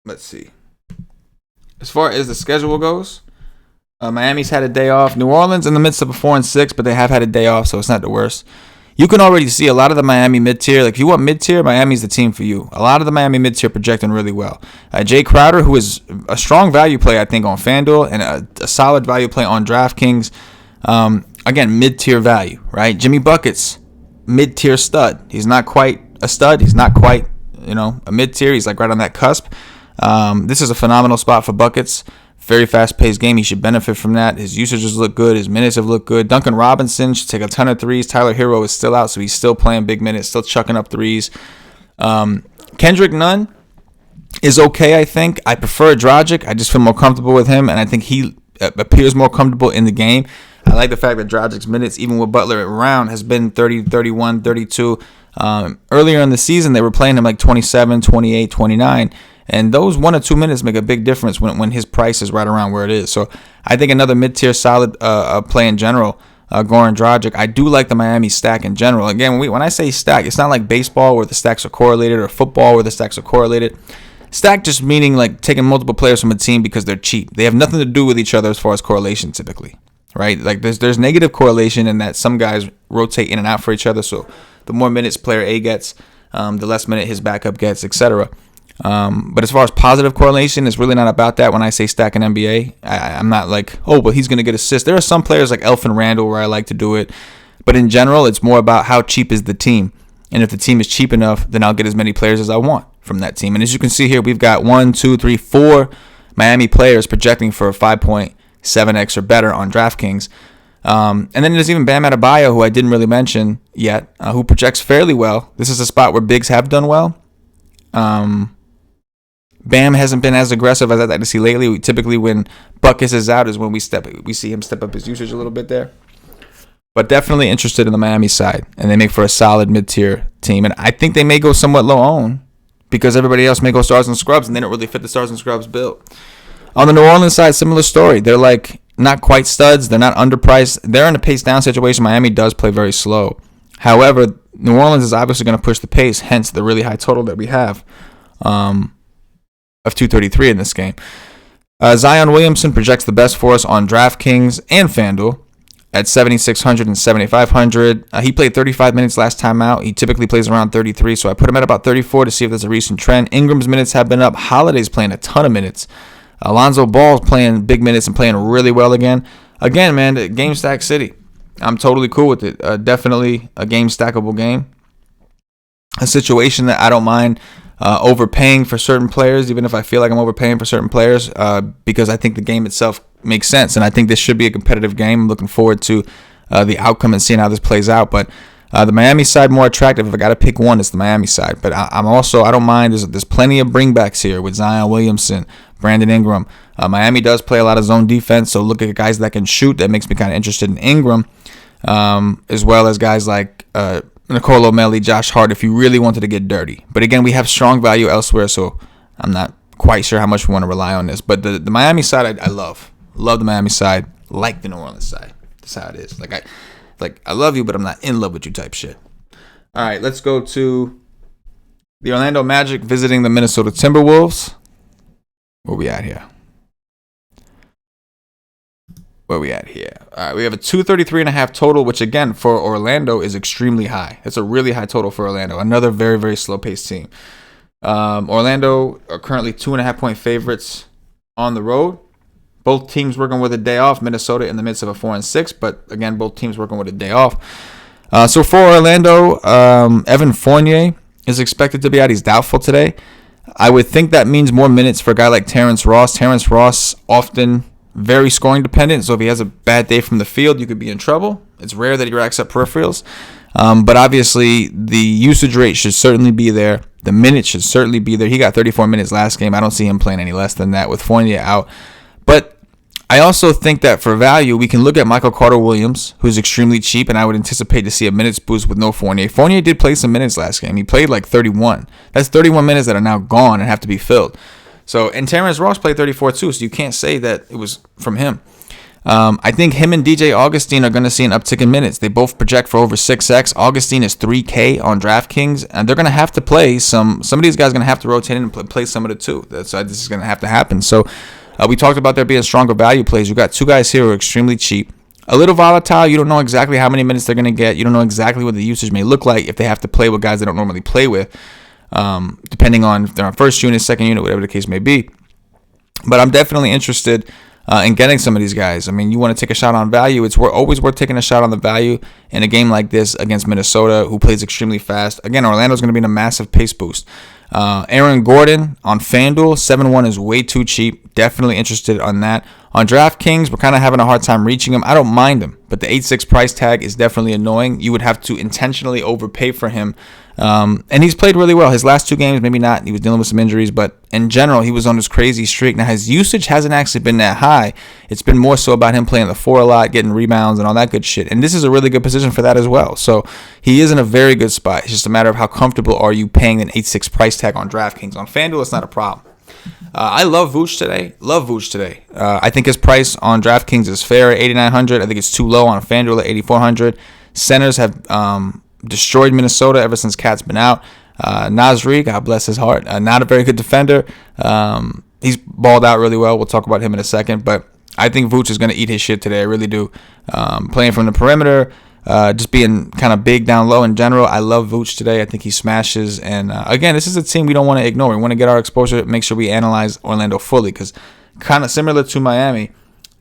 Let's see. As far as the schedule goes, Miami's had a day off. New Orleans in the midst of a 4-6, but they have had a day off, so it's not the worst. You can already see a lot of the Miami mid-tier. Like, if you want mid-tier, Miami's the team for you. A lot of the Miami mid-tier projecting really well. Jay Crowder, who is a strong value play, I think, on FanDuel, and a solid value play on DraftKings. Again, mid-tier value, right? Jimmy Buckets, mid-tier stud. He's not quite a stud. He's not quite, a mid-tier. He's like right on that cusp. This is a phenomenal spot for Buckets. Very fast-paced game. He should benefit from that. His usages look good. His minutes have looked good. Duncan Robinson should take a ton of threes. Tyler Hero is still out, so he's still playing big minutes, still chucking up threes. Kendrick Nunn is okay, I think. I prefer Dragic. I just feel more comfortable with him, and I think he appears more comfortable in the game. I like the fact that Dragic's minutes, even with Butler around, has been 30, 31, 32. Earlier in the season, they were playing him like 27, 28, 29. And those 1 or 2 minutes make a big difference when his price is right around where it is. So I think another mid-tier solid play in general, Goran Dragic. I do like the Miami stack in general. Again, when I say stack, it's not like baseball where the stacks are correlated or football where the stacks are correlated. Stack just meaning like taking multiple players from a team because they're cheap. They have nothing to do with each other as far as correlation typically, right? Like there's negative correlation in that some guys rotate in and out for each other. So the more minutes player A gets, the less minute his backup gets, etc. But as far as positive correlation, it's really not about that. When I say stack in NBA, I'm not like, oh, but he's going to get assists. There are some players like Elfin Randall where I like to do it. But in general, it's more about how cheap is the team. And if the team is cheap enough, then I'll get as many players as I want from that team. And as you can see here, we've got 4 Miami players projecting for a 5.7x or better on DraftKings. And then there's even Bam Adebayo, who I didn't really mention yet, who projects fairly well. This is a spot where bigs have done well. Bam hasn't been as aggressive as I'd like to see lately. Typically, when Buckets is out is when we see him step up his usage a little bit there. But definitely interested in the Miami side, and they make for a solid mid-tier team. And I think they may go somewhat low-owned because everybody else may go stars and scrubs, and they don't really fit the stars and scrubs bill. On the New Orleans side, similar story. They're like not quite studs. They're not underpriced. They're in a pace-down situation. Miami does play very slow. However, New Orleans is obviously going to push the pace, hence the really high total that we have. Of 233 in this game. Zion Williamson projects the best for us on DraftKings and FanDuel at 7,600 and 7,500. He played 35 minutes last time out. He typically plays around 33, so I put him at about 34 to see if there's a recent trend. Ingram's minutes have been up. Holiday's playing a ton of minutes. Alonzo Ball's playing big minutes and playing really well again. Again, man, game stack city. I'm totally cool with it. Definitely a game stackable game. A situation that I don't mind overpaying for certain players, even if I feel like I'm overpaying for certain players, because I think the game itself makes sense, and I think this should be a competitive game. I'm looking forward to the outcome and seeing how this plays out. But the Miami side more attractive. If I got to pick one, it's the Miami side. But I don't mind. There's plenty of bringbacks here with Zion Williamson, Brandon Ingram. Miami does play a lot of zone defense, so look at guys that can shoot. That makes me kind of interested in Ingram, as well as guys like Nicolo Melli, Josh Hart, if you really wanted to get dirty. But again, we have strong value elsewhere, so I'm not quite sure how much we want to rely on this. But the Miami side, I love the Miami side, like the New Orleans side. That's how it is. I love you, but I'm not in love with you type shit. All right, let's go to the Orlando Magic visiting the Minnesota Timberwolves. Where we at here? All right, we have a 233.5 total, which again for Orlando is extremely high. It's a really high total for Orlando. Another very, very slow-paced team. Orlando are currently 2.5-point favorites on the road. Both teams working with a day off. Minnesota in the midst of a 4-6, but again, both teams working with a day off. So for Orlando, Evan Fournier is expected to be out. He's doubtful today. I would think that means more minutes for a guy like Terrence Ross. Terrence Ross often very scoring dependent, so if he has a bad day from the field, you could be in trouble. It's rare that he racks up peripherals, but obviously the usage rate should certainly be there. The minutes should certainly be there. He got 34 minutes last game. I don't see him playing any less than that with Fournier out. But I also think that for value, we can look at Michael Carter-Williams, who's extremely cheap, and I would anticipate to see a minutes boost with no Fournier. Fournier did play some minutes last game. He played like 31. That's 31 minutes that are now gone and have to be filled. So, and Terrence Ross played 34 too, so you can't say that it was from him. I think him and DJ Augustine are going to see an uptick in minutes. They both project for over 6x. Augustine is 3K on DraftKings, and they're going to have to play some of these guys are going to have to rotate in and play some of the two. This is going to have to happen. So, we talked about there being stronger value plays. You've got two guys here who are extremely cheap. A little volatile. You don't know exactly how many minutes they're going to get. You don't know exactly what the usage may look like if they have to play with guys they don't normally play with. Depending on if they're on first unit, second unit, whatever the case may be. But I'm definitely interested in getting some of these guys. I mean, you want to take a shot on value. It's always worth taking a shot on the value in a game like this against Minnesota, who plays extremely fast. Again, Orlando's going to be in a massive pace boost. Aaron Gordon on FanDuel, 7-1 is way too cheap. Definitely interested on that. On DraftKings, we're kind of having a hard time reaching him. I don't mind him, but the 8.6 price tag is definitely annoying. You would have to intentionally overpay for him. And he's played really well. His last two games, maybe not. He was dealing with some injuries, but in general, he was on this crazy streak. Now, his usage hasn't actually been that high. It's been more so about him playing the 4 a lot, getting rebounds and all that good shit. And this is a really good position for that as well. So he is in a very good spot. It's just a matter of how comfortable are you paying an 8.6 price tag on DraftKings. On FanDuel, it's not a problem. I love Vooch today. I think his price on DraftKings is fair at $8,900. I think it's too low on FanDuel at $8,400. Centers have destroyed Minnesota ever since Cat's been out. Nasri, God bless his heart, not a very good defender. He's balled out really well. We'll talk about him in a second, but I think Vooch is going to eat his shit today. I really do. Playing from the perimeter, just being kind of big down low in general. I love Vooch today. I think he smashes. And again, this is a team we don't want to ignore. We want to get our exposure, make sure we analyze Orlando fully, because kind of similar to Miami,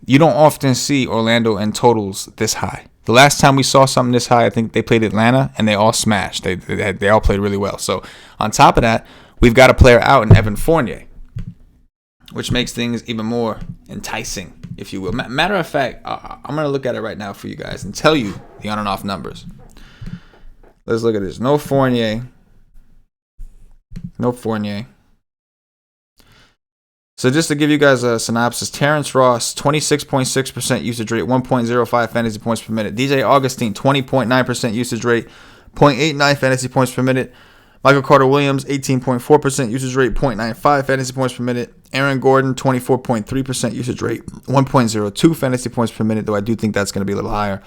you don't often see Orlando in totals this high. The last time we saw something this high, I think they played Atlanta, and they all smashed. They all played really well. So on top of that, we've got a player out in Evan Fournier, which makes things even more enticing, if you will. Matter of fact, I'm going to look at it right now for you guys and tell you the on and off numbers. Let's look at this. No Fournier. So just to give you guys a synopsis, Terrence Ross, 26.6% usage rate, 1.05 fantasy points per minute. DJ Augustine, 20.9% usage rate, 0.89 fantasy points per minute. Michael Carter-Williams, 18.4% usage rate, 0.95 fantasy points per minute. Aaron Gordon, 24.3% usage rate, 1.02 fantasy points per minute, though I do think that's going to be a little higher.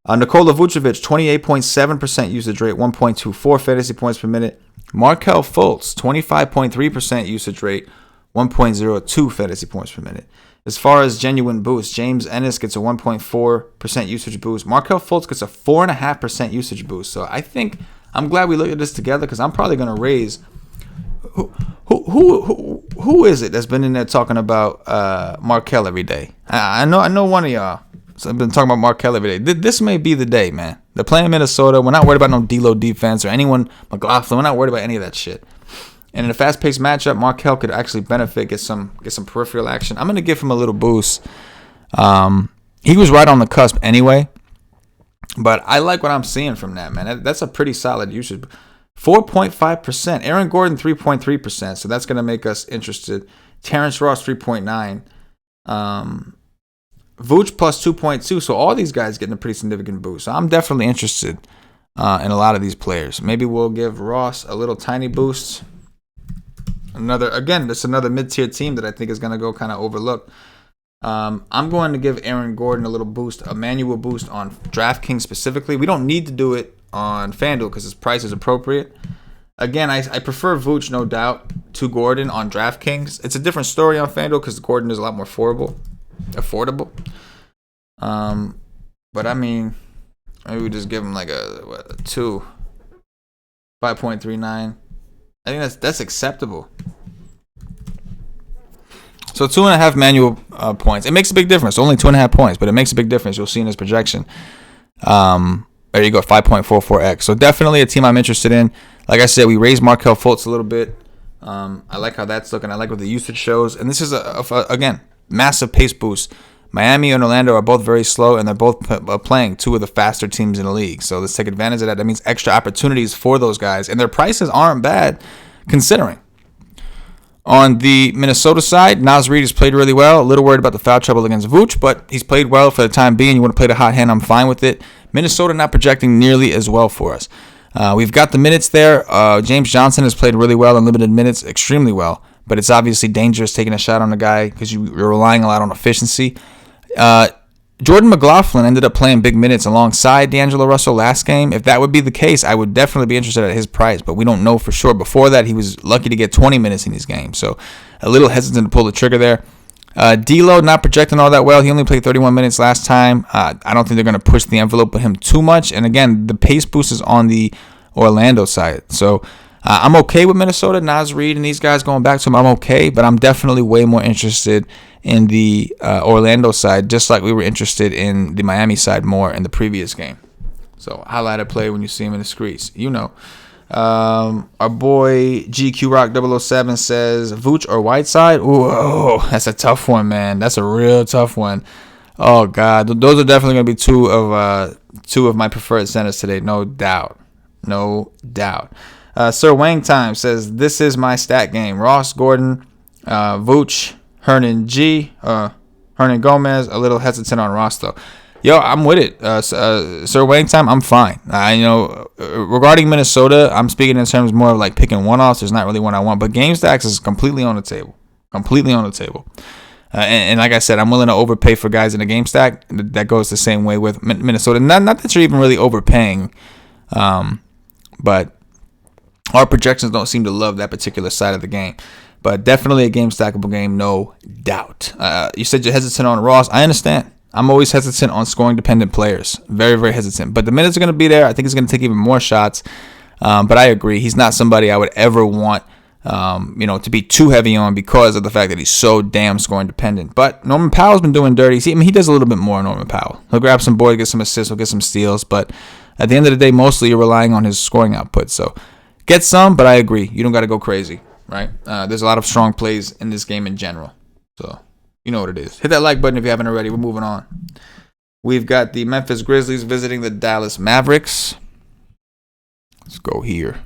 Nikola Vucevic, 28.7% usage rate, 1.24 fantasy points per minute. Markelle Fultz, 25.3% usage rate, 1.02 fantasy points per minute. As far as genuine boost, James Ennis gets a 1.4% usage boost. Markelle Fultz gets a 4.5% usage boost. So I think I'm glad we looked at this together, because I'm probably going to raise. Who is it that's been in there talking about Markelle every day? I know one of y'all. So I've been talking about Markelle every day. This may be the day, man. They're playing Minnesota. We're not worried about no D-Lo defense or anyone. Mclaughlin. We're not worried about any of that shit. And in a fast-paced matchup, Markelle could actually benefit, get some peripheral action. I'm going to give him a little boost. He was right on the cusp anyway. But I like what I'm seeing from that, man. That's a pretty solid usage. 4.5%. Aaron Gordon, 3.3%. So that's going to make us interested. Terrence Ross, 3.9. Vooch plus 2.2. So all these guys getting a pretty significant boost. So I'm definitely interested in a lot of these players. Maybe we'll give Ross a little tiny boost. That's another mid-tier team that I think is going to go kind of overlooked. I'm going to give Aaron Gordon a little boost, a manual boost on DraftKings specifically. We don't need to do it on FanDuel because his price is appropriate. Again, I prefer Vooch, no doubt, to Gordon on DraftKings. It's a different story on FanDuel because Gordon is a lot more affordable. But I mean, maybe we just give him like a 2, 5.39. I think that's acceptable. So 2.5 manual points. It makes a big difference. Only 2.5 points, but it makes a big difference. You'll see in his projection. There you go, 5.44x. So definitely a team I'm interested in. Like I said, we raised Markelle Fultz a little bit. I like how that's looking. I like what the usage shows. And this is, again, massive pace boost. Miami and Orlando are both very slow, and they're both playing two of the faster teams in the league. So let's take advantage of that. That means extra opportunities for those guys. And their prices aren't bad considering. On the Minnesota side, Naz Reid has played really well. A little worried about the foul trouble against Vooch, but he's played well for the time being. You want to play the hot hand, I'm fine with it. Minnesota not projecting nearly as well for us. We've got the minutes there. James Johnson has played really well in limited minutes, extremely well. But it's obviously dangerous taking a shot on a guy because you're relying a lot on efficiency. Jordan Mclaughlin ended up playing big minutes alongside D'Angelo Russell last game. If that would be the case, I would definitely be interested at his price, but we don't know for sure. Before that, he was lucky to get 20 minutes in these games, so a little hesitant to pull the trigger there. D'Lo not projecting all that well. He only played 31 minutes last time. I don't think they're going to push the envelope with him too much, and again, the pace boost is on the Orlando side, so I'm okay with Minnesota, Naz Reid, and these guys going back to him. I'm okay, but I'm definitely way more interested in the Orlando side, just like we were interested in the Miami side more in the previous game. So highlight a play when you see him in the screens. You know. Our boy GQ Rock 007 says Vooch or Whiteside. Whoa, that's a tough one, man. That's a real tough one. Oh God, those are definitely gonna be two of my preferred centers today, no doubt. Sir Wang Time says this is my stat game: Ross, Gordon, Vooch, Hernan Gomez. A little hesitant on Ross though. Yo, I'm with it. Sir Wang Time, I'm fine. Regarding Minnesota, I'm speaking in terms more of like picking one-offs. There's not really one I want, but game stacks is completely on the table. And like I said, I'm willing to overpay for guys in a game stack. That goes the same way with Minnesota. Not that you're even really overpaying, but our projections don't seem to love that particular side of the game. But definitely a game stackable game, no doubt. You said you're hesitant on Ross. I understand. I'm always hesitant on scoring-dependent players. Very, very hesitant. But the minutes are going to be there. I think he's going to take even more shots. But I agree. He's not somebody I would ever want to be too heavy on because of the fact that he's so damn scoring-dependent. But Norman Powell's been doing dirty. He does a little bit more, Norman Powell. He'll grab some boards, get some assists, he'll get some steals. But at the end of the day, mostly you're relying on his scoring output. So get some, but I agree. You don't got to go crazy, right? There's a lot of strong plays in this game in general. So you know what it is. Hit that like button if you haven't already. We're moving on. We've got the Memphis Grizzlies visiting the Dallas Mavericks. Let's go here.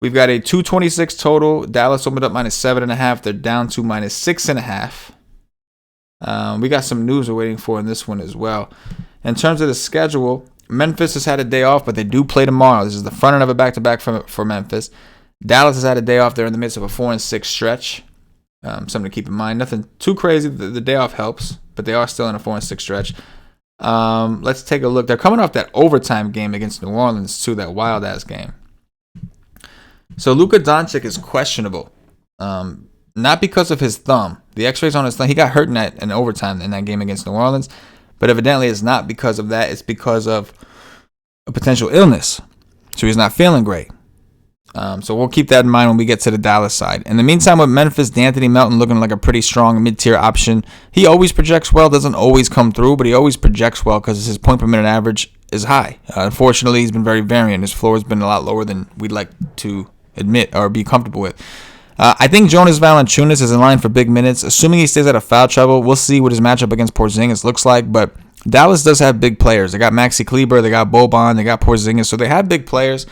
We've got a 226 total. Dallas opened up -7.5. They're down to -6.5. We got some news we're waiting for in this one as well. In terms of the schedule, Memphis has had a day off, but they do play tomorrow. This is the front end of a back-to-back for Memphis. Dallas has had a day off. They're in the midst of a 4-6 stretch. Something to keep in mind. Nothing too crazy. The day off helps, but they are still in a 4-6 stretch. Let's take a look. They're coming off that overtime game against New Orleans, too, that wild-ass game. So Luka Doncic is questionable. Not because of his thumb. The x-rays on his thumb, he got hurt in overtime in that game against New Orleans, but evidently it's not because of that. It's because of a potential illness. So he's not feeling great. So we'll keep that in mind when we get to the Dallas side. In the meantime, with Memphis, D'Anthony Melton looking like a pretty strong mid-tier option. He always projects well, doesn't always come through, but he always projects well because his point per minute average is high. Unfortunately, he's been very variant. His floor has been a lot lower than we'd like to admit or be comfortable with. I think Jonas Valanciunas is in line for big minutes. Assuming he stays out of foul trouble, we'll see what his matchup against Porzingis looks like, but Dallas does have big players. They got Maxi Kleber, they got Boban, they got Porzingis, so they have big players.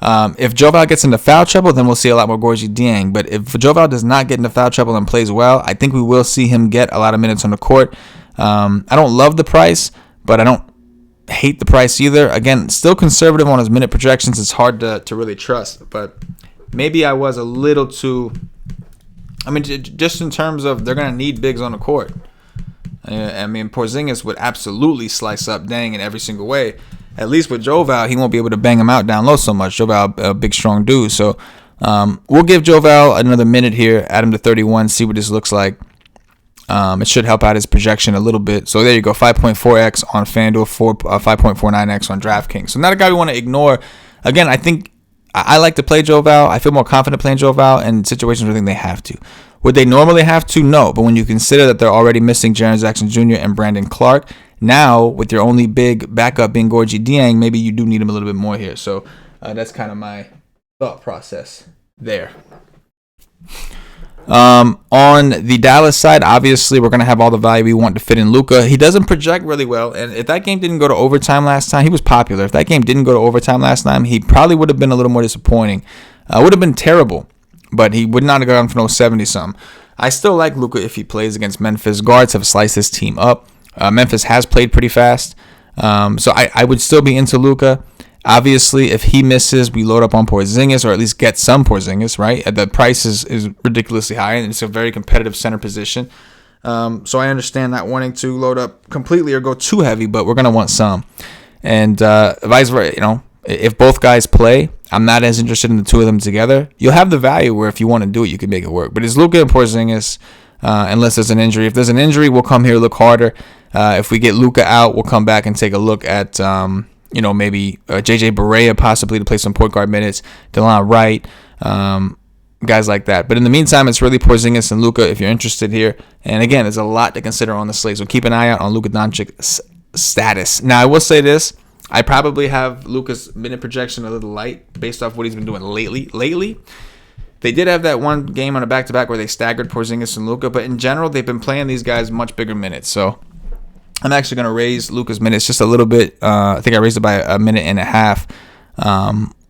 If Joval gets into foul trouble, then we'll see a lot more Gorgie Dieng. But if Joval does not get into foul trouble and plays well, I think we will see him get a lot of minutes on the court. I don't love the price, but I don't hate the price either. Again, still conservative on his minute projections. It's hard to really trust, but maybe I was a little too. I mean, just in terms of they're going to need bigs on the court. I mean, Porzingis would absolutely slice up Dieng in every single way. At least with Joval, he won't be able to bang him out down low so much. Joval, a big, strong dude. So we'll give Joval another minute here, add him to 31, see what this looks like. It should help out his projection a little bit. So there you go, 5.4x on FanDuel, 5.49x on DraftKings. So not a guy we want to ignore. Again, I think I like to play Joval. I feel more confident playing Joval in situations where I think they have to. Would they normally have to? No. But when you consider that they're already missing Jaren Jackson Jr. and Brandon Clark, now with your only big backup being Gorgie Dieng, maybe you do need him a little bit more here. So that's kind of my thought process there. On the Dallas side, obviously we're going to have all the value we want to fit in Luka. He doesn't project really well, and if that game didn't go to overtime last time, he was popular. If that game didn't go to overtime last time, he probably would have been a little more disappointing. Would have been terrible, but he would not have gone for no 70-some. I still like Luka if he plays against Memphis. Guards have sliced this team up. Memphis has played pretty fast, so I would still be into Luka. Obviously, if he misses, we load up on Porzingis, or at least get some Porzingis, right? The price is ridiculously high, and it's a very competitive center position. So I understand not wanting to load up completely or go too heavy, but we're going to want some. And vice versa, if both guys play, I'm not as interested in the two of them together. You'll have the value where if you want to do it, you can make it work. But it's Luka and Porzingis, unless there's an injury. If there's an injury, we'll come here, look harder. If we get Luka out, we'll come back and take a look at... maybe J.J. Barea possibly to play some point guard minutes, DeLon Wright, guys like that. But in the meantime, it's really Porzingis and Luka if you're interested here. And again, there's a lot to consider on the slate, so keep an eye out on Luka Doncic's status. Now, I will say this. I probably have Luka's minute projection a little light based off what he's been doing lately. They did have that one game on a back-to-back where they staggered Porzingis and Luka, but in general, they've been playing these guys much bigger minutes. So I'm actually going to raise Luka's minutes just a little bit. I think I raised it by a minute and a half,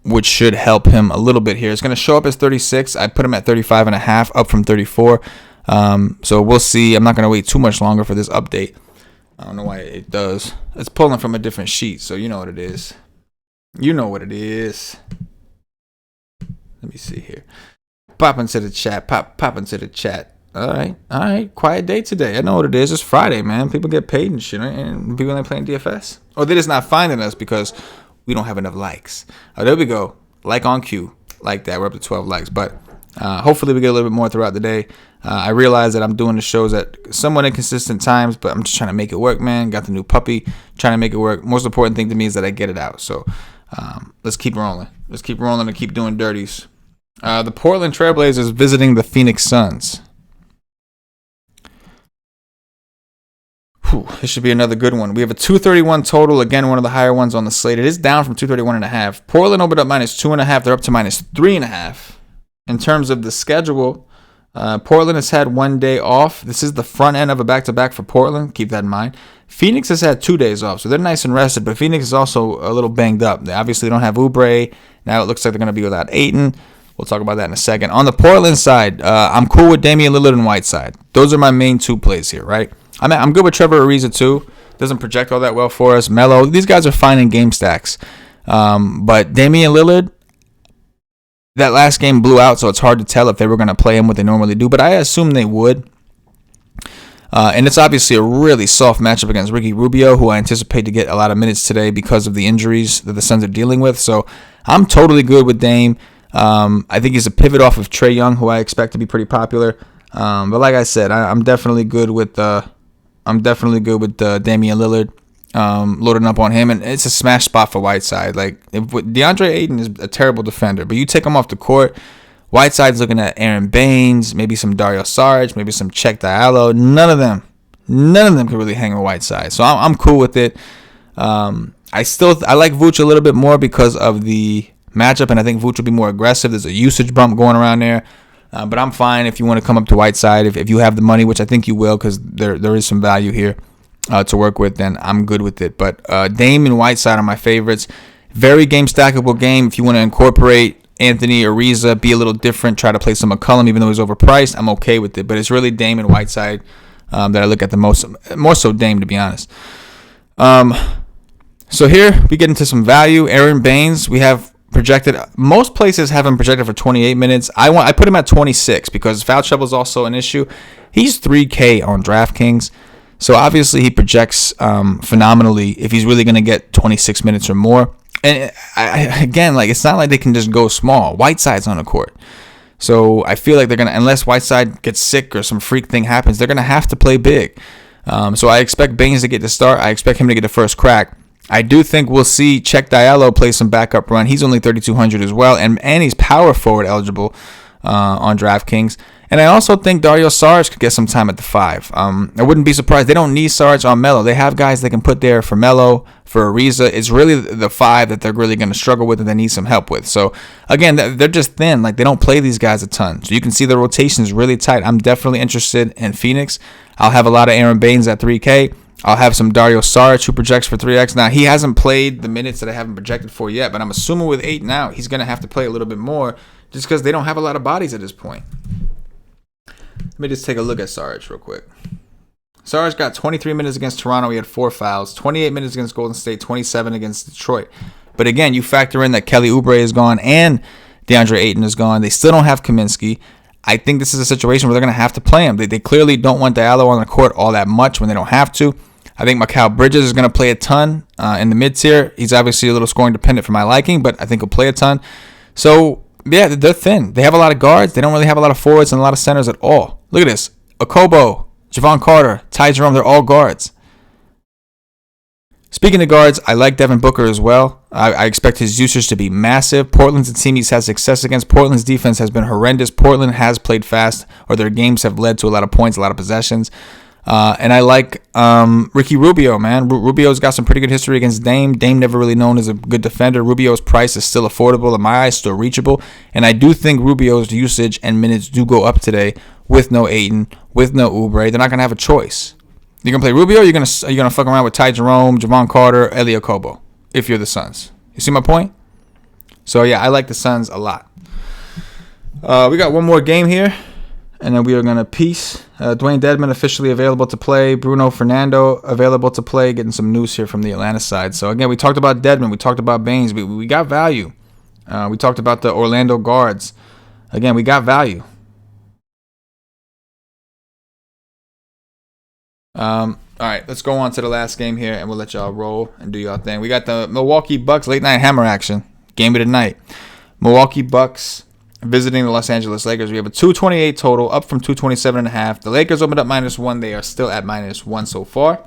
which should help him a little bit here. It's going to show up as 36. I put him at 35 and a half, up from 34. So we'll see. I'm not going to wait too much longer for this update. I don't know why it does. It's pulling from a different sheet, so you know what it is. You know what it is. Let me see here. Pop into the chat. Pop into the chat. All right. Quiet day today. I know what it is. It's Friday, man. People get paid and shit, and people ain't playing DFS. Or they're just not finding us because we don't have enough likes. Oh, there we go. Like on cue. Like that. We're up to 12 likes. But hopefully we get a little bit more throughout the day. I realize that I'm doing the shows at somewhat inconsistent times, but I'm just trying to make it work, man. Got the new puppy. Trying to make it work. Most important thing to me is that I get it out. So let's keep rolling. Let's keep rolling and keep doing dirties. The Portland Trailblazers visiting the Phoenix Suns. This should be another good one. We have a 231 total. Again, one of the higher ones on the slate. It is down from 231.5. Portland opened up -2.5. They're up to -3.5. In terms of the schedule, Portland has had 1 day off. This is the front end of a back-to-back for Portland. Keep that in mind. Phoenix has had 2 days off, so they're nice and rested, but Phoenix is also a little banged up. They obviously don't have Oubre. Now it looks like they're going to be without Ayton. We'll talk about that in a second. On the Portland side, I'm cool with Damian Lillard and Whiteside. Those are my main two plays here, right? I'm good with Trevor Ariza too. Doesn't project all that well for us. Melo, these guys are fine in game stacks. But Damian Lillard, that last game blew out, so it's hard to tell if they were going to play him what they normally do. But I assume they would. And it's obviously a really soft matchup against Ricky Rubio, who I anticipate to get a lot of minutes today because of the injuries that the Suns are dealing with. So I'm totally good with Dame. I think he's a pivot off of Trae Young, who I expect to be pretty popular. But like I said, I'm definitely good with Damian Lillard, loading up on him, and it's a smash spot for Whiteside. Like DeAndre Ayton is a terrible defender, but you take him off the court, Whiteside's looking at Aaron Baines, maybe some Dario Saric, maybe some Czech Diallo. None of them can really hang with Whiteside, so I'm cool with it. I like Vooch a little bit more because of the matchup, and I think Vooch will be more aggressive. There's a usage bump going around there. But I'm fine if you want to come up to Whiteside, if you have the money, which I think you will because there is some value here. to work with, then I'm good with it. But Dame and Whiteside are my favorites. Very game stackable game. If you want to incorporate Anthony Ariza, be a little different, try to play some McCollum, even though he's overpriced, I'm okay with it. But it's really Dame and Whiteside that I look at the most, more so Dame, to be honest. So here we get into some value. Aaron Baines, we have projected. Most places have him projected for 28 minutes. I put him at 26 because foul trouble is also an issue. He's 3K on DraftKings. So obviously he projects phenomenally if he's really going to get 26 minutes or more. And again, like, it's not like they can just go small. Whiteside's on the court. So I feel like they're going to, unless Whiteside gets sick or some freak thing happens, they're going to have to play big. So I expect Baines to get the start. I expect him to get the first crack. I do think we'll see Check Diallo play some backup run. He's only 3,200 as well. And he's power forward eligible on DraftKings. And I also think Dario Saric could get some time at the 5. I wouldn't be surprised. They don't need Saric on Melo. They have guys they can put there for Melo, for Ariza. It's really the 5 that they're really going to struggle with and they need some help with. So, again, they're just thin. Like, they don't play these guys a ton. So you can see the rotation is really tight. I'm definitely interested in Phoenix. I'll have a lot of Aaron Baines at 3K. I'll have some Dario Saric who projects for 3X. Now, he hasn't played the minutes that I haven't projected for yet, but I'm assuming with 8 now, he's going to have to play a little bit more just because they don't have a lot of bodies at this point. Let me just take a look at Saric real quick. Saric got 23 minutes against Toronto. He had 4 fouls. 28 minutes against Golden State. 27 against Detroit. But again, you factor in that Kelly Oubre is gone and DeAndre Ayton is gone. They still don't have Kaminsky. I think this is a situation where they're going to have to play him. They clearly don't want Diallo on the court all that much when they don't have to. I think Mikal Bridges is going to play a ton in the mid-tier. He's obviously a little scoring dependent for my liking, but I think he'll play a ton. So, yeah, they're thin. They have a lot of guards. They don't really have a lot of forwards and a lot of centers at all. Look at this. Okobo, Javon Carter, Ty Jerome, they're all guards. Speaking of guards, I like Devin Booker as well. I expect his usage to be massive. Portland's a team he's had success against. Portland's defense has been horrendous. Portland has played fast, or their games have led to a lot of points, a lot of possessions. And I like Ricky Rubio, man. Rubio's got some pretty good history against Dame. Dame never really known as a good defender. Rubio's price is still affordable in my eyes, still reachable. And I do think Rubio's usage and minutes do go up today with no Ayton, with no Oubre. They're not going to have a choice. You're going to play Rubio, or you're gonna fuck around with Ty Jerome, Javon Carter, Elie Okobo, if you're the Suns. You see my point? So, yeah, I like the Suns a lot. We got one more game here. And then we are going to peace. Dwayne Dedmon officially available to play. Bruno Fernando available to play. Getting some news here from the Atlanta side. So, again, we talked about Dedmon. We talked about Baines. We got value. We talked about the Orlando guards. Again, we got value. All right, let's go on to the last game here, and we'll let y'all roll and do y'all thing. We got the Milwaukee Bucks late night hammer action. Game of the night. Milwaukee Bucks visiting the Los Angeles Lakers. We have a 228 total, up from 227.5. The Lakers opened up -1. They are still at -1 so far.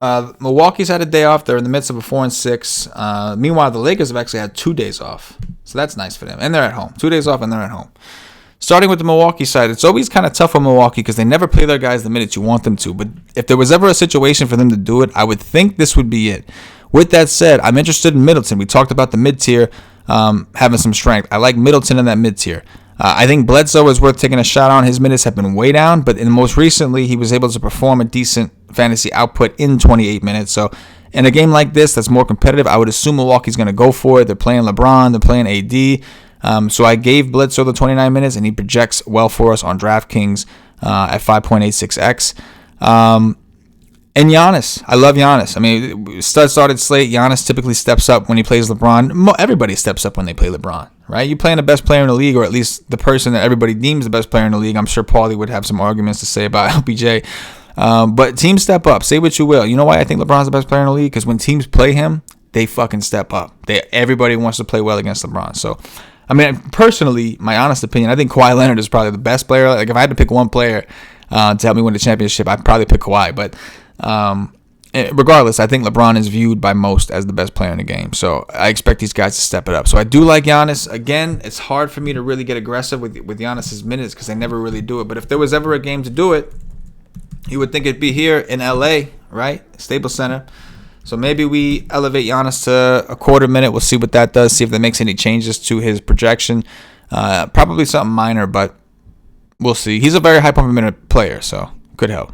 Milwaukee's had a day off. They're in the midst of a 4-6. Meanwhile, the Lakers have actually had 2 days off. So that's nice for them. And they're at home. 2 days off and they're at home. Starting with the Milwaukee side, it's always kind of tough on Milwaukee because they never play their guys the minutes you want them to. But if there was ever a situation for them to do it, I would think this would be it. With that said, I'm interested in Middleton. We talked about the mid-tier having some strength. I like Middleton in that mid-tier. I think Bledsoe is worth taking a shot on. His minutes have been way down, but most recently, he was able to perform a decent fantasy output in 28 minutes. So in a game like this that's more competitive, I would assume Milwaukee's going to go for it. They're playing LeBron. They're playing AD. So I gave Bledsoe the 29 minutes, and he projects well for us on DraftKings at 5.86x. And Giannis. I love Giannis. I mean, stud-started slate. Giannis typically steps up when he plays LeBron. Everybody steps up when they play LeBron, right? You're playing the best player in the league, or at least the person that everybody deems the best player in the league. I'm sure Paulie would have some arguments to say about LBJ. But teams step up. Say what you will. You know why I think LeBron's the best player in the league? Because when teams play him, they fucking step up. Everybody wants to play well against LeBron. So, I mean, personally, my honest opinion, I think Kawhi Leonard is probably the best player. Like, if I had to pick one player to help me win the championship, I'd probably pick Kawhi. But regardless, I think LeBron is viewed by most as the best player in the game. So I expect these guys to step it up. So I do like Giannis. Again, it's hard for me to really get aggressive with Giannis's minutes because they never really do it. But if there was ever a game to do it, you would think it'd be here in LA, right? Staples Center. So maybe we elevate Giannis to a quarter minute. We'll see what that does. See if that makes any changes to his projection. Probably something minor, but we'll see. He's a very high per minute player, so could help.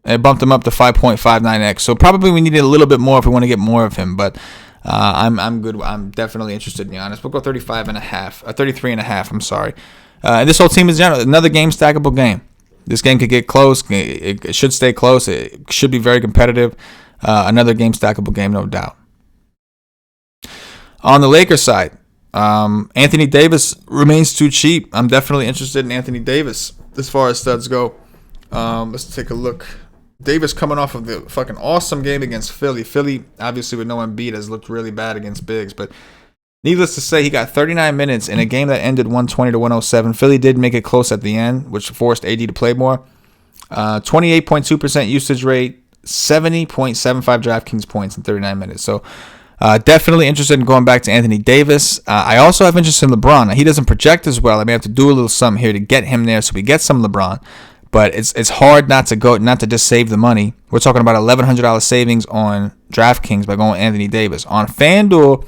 It bumped him up to 5.59x. So probably we needed a little bit more if we want to get more of him. But I'm good. I'm definitely interested in Giannis. We'll go 33.5. I'm sorry. This whole team is another game stackable game. This game could get close. It should stay close. It should be very competitive. Another game stackable game, no doubt. On the Lakers side, Anthony Davis remains too cheap. I'm definitely interested in Anthony Davis as far as studs go. Let's take a look. Davis coming off of the fucking awesome game against Philly. Philly, obviously with no Embiid, has looked really bad against bigs. But needless to say, he got 39 minutes in a game that ended 120-107. Philly did make it close at the end, which forced AD to play more. 28.2% usage rate, 70.75 DraftKings points in 39 minutes. So definitely interested in going back to Anthony Davis. I also have interest in LeBron. Now, he doesn't project as well. I may have to do a little something here to get him there so we get some LeBron. But it's hard not to just save the money. We're talking about $1,100 savings on DraftKings by going Anthony Davis. On FanDuel,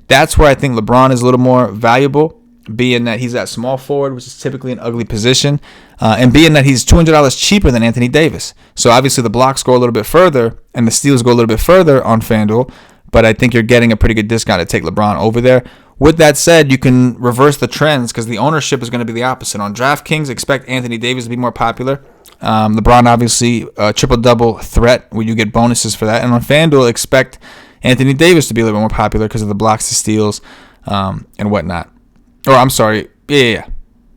that's where I think LeBron is a little more valuable, being that he's at small forward, which is typically an ugly position, and being that he's $200 cheaper than Anthony Davis. So obviously the blocks go a little bit further and the steals go a little bit further on FanDuel, but I think you're getting a pretty good discount to take LeBron over there. With that said, you can reverse the trends because the ownership is going to be the opposite. On DraftKings, expect Anthony Davis to be more popular. LeBron, obviously, a triple-double threat where you get bonuses for that. And on FanDuel, expect Anthony Davis to be a little bit more popular because of the blocks, the steals, and whatnot. Or, I'm sorry. Yeah.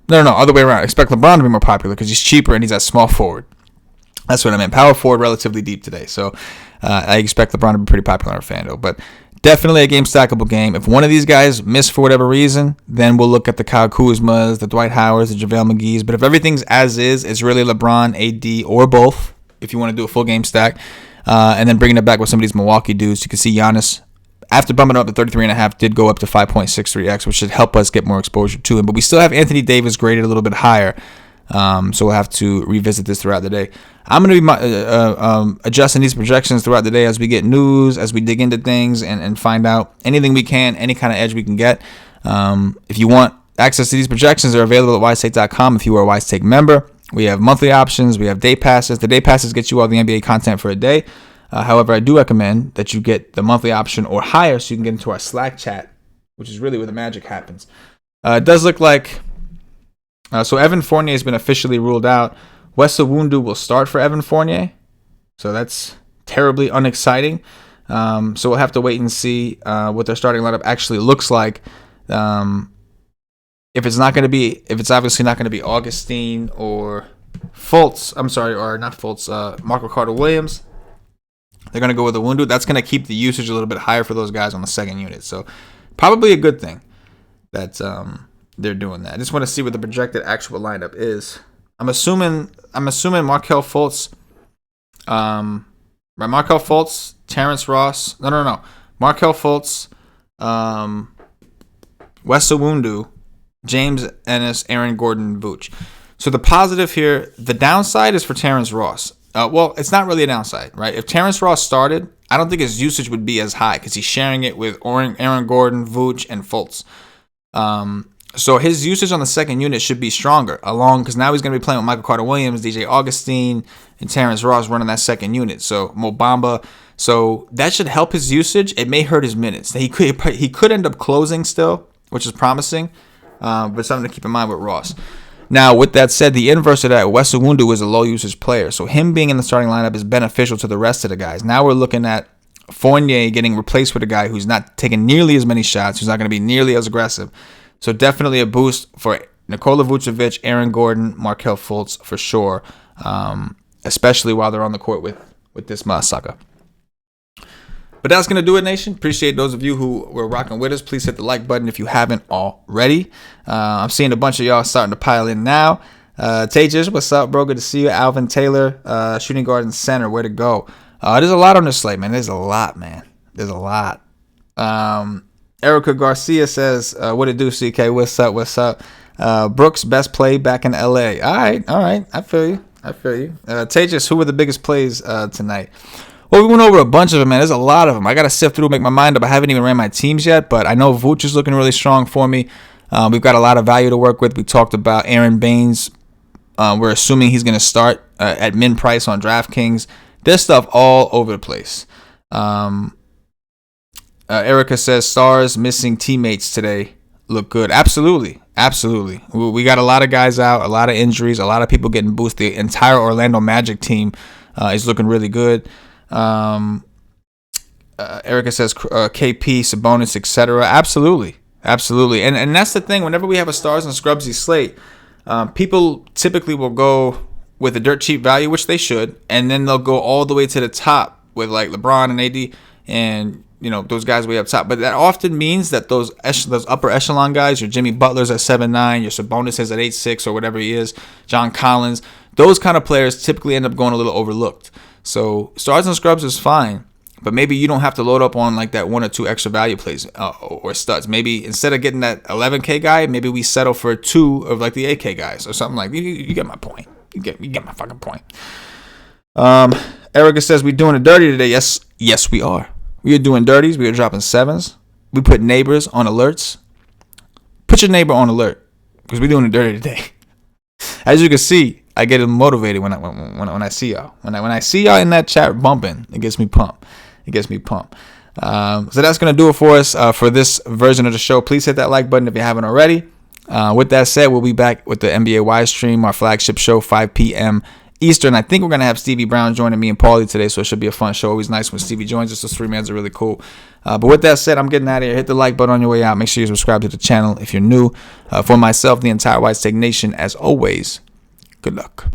No, other way around. Expect LeBron to be more popular because he's cheaper and he's at small forward. That's what I meant. Power forward, relatively deep today. So I expect LeBron to be pretty popular on FanDuel. But definitely a game stackable game. If one of these guys miss for whatever reason, then we'll look at the Kyle Kuzmas, the Dwight Howards, the JaVale McGee's. But if everything's as is, it's really LeBron, AD, or both, if you want to do a full game stack. And then bringing it back with some of these Milwaukee dudes. You can see Giannis, after bumping up to 33.5, did go up to 5.63x, which should help us get more exposure to him. But we still have Anthony Davis graded a little bit higher. So we'll have to revisit this throughout the day. I'm going to be adjusting these projections throughout the day as we get news, as we dig into things and find out anything we can, any kind of edge we can get. If you want access to these projections, they're available at WiseTake.com if you are a WiseTake member. We have monthly options. We have day passes. The day passes get you all the NBA content for a day. However, I do recommend that you get the monthly option or higher so you can get into our Slack chat, which is really where the magic happens. It does look like... So Evan Fournier has been officially ruled out. Wes Iwundu will start for Evan Fournier. So that's terribly unexciting. So we'll have to wait and see what their starting lineup actually looks like. If it's obviously not going to be Augustine or Fultz, or not Fultz, Marco Carter-Williams, they're going to go with Iwundu. That's going to keep the usage a little bit higher for those guys on the second unit. So probably a good thing that they're doing that. I just want to see what the projected actual lineup is. I'm assuming Markelle Fultz, Markelle Fultz, Terrence Ross. No. Markelle Fultz, Wes Iwundu, James Ennis, Aaron Gordon, Vooch. So the positive here, the downside is for Terrence Ross. Well, it's not really a downside, right? If Terrence Ross started, I don't think his usage would be as high because he's sharing it with Aaron Gordon, Vooch, and Fultz. So his usage on the second unit should be stronger, because now he's going to be playing with Michael Carter-Williams, DJ Augustine, and Terrence Ross running that second unit. So Mo Bamba. So that should help his usage. It may hurt his minutes. He could end up closing still, which is promising, but something to keep in mind with Ross. Now, with that said, the inverse of that, Wes Iwundu is a low-usage player. So him being in the starting lineup is beneficial to the rest of the guys. Now we're looking at Fournier getting replaced with a guy who's not taking nearly as many shots, who's not going to be nearly as aggressive. So definitely a boost for Nikola Vucevic, Aaron Gordon, Markelle Fultz for sure, especially while they're on the court with this sucker. But that's going to do it, Nation. Appreciate those of you who were rocking with us. Please hit the like button if you haven't already. I'm seeing a bunch of y'all starting to pile in now. Tejas, what's up, bro? Good to see you. Alvin Taylor, shooting guard and center. Where to go? There's a lot on this slate, man. There's a lot, man. There's a lot. Erica Garcia says, what it do, CK? What's up? Brooks, best play back in LA. All right. I feel you. Tejas, who were the biggest plays tonight? Well, we went over a bunch of them, man. There's a lot of them. I got to sift through, make my mind up. I haven't even ran my teams yet, but I know Vooch is looking really strong for me. We've got a lot of value to work with. We talked about Aaron Baines. We're assuming he's going to start at min price on DraftKings. There's stuff all over the place. Erica says stars missing teammates today look good. Absolutely. We got a lot of guys out, a lot of injuries, a lot of people getting boosted. The entire Orlando Magic team is looking really good. Erica says KP, Sabonis, etc. Absolutely. And that's the thing. Whenever we have a stars and scrubsy slate, people typically will go with a dirt cheap value, which they should, and then they'll go all the way to the top with like LeBron and AD and those guys way up top. But that often means that those upper echelon guys, your Jimmy Butler's at 7'9", your Sabonis is at 8'6", or whatever he is, John Collins, those kind of players typically end up going a little overlooked. So stars and scrubs is fine, but maybe you don't have to load up on like that one or two extra value plays or studs. Maybe instead of getting that 11K guy, maybe we settle for 2 of like the 8K guys or something like that. You get my point. You get my fucking point. Erica says we doing it dirty today. Yes, we are. We are doing dirties. We are dropping 7s. We put neighbors on alerts. Put your neighbor on alert because we're doing it dirty today. As you can see, I get motivated when I see y'all. When I see y'all in that chat bumping, it gets me pumped. So that's gonna do it for us for this version of the show. Please hit that like button if you haven't already. With that said, we'll be back with the NBA Wise stream, our flagship show, 5 p.m. Eastern. I think we're going to have Stevie Brown joining me and Paulie today, so it should be a fun show. Always nice when Stevie joins us. Those 3 mans are really cool. But with that said, I'm getting out of here. Hit the like button on your way out. Make sure you subscribe to the channel if you're new. For myself, the entire WiseTake Nation, as always, good luck.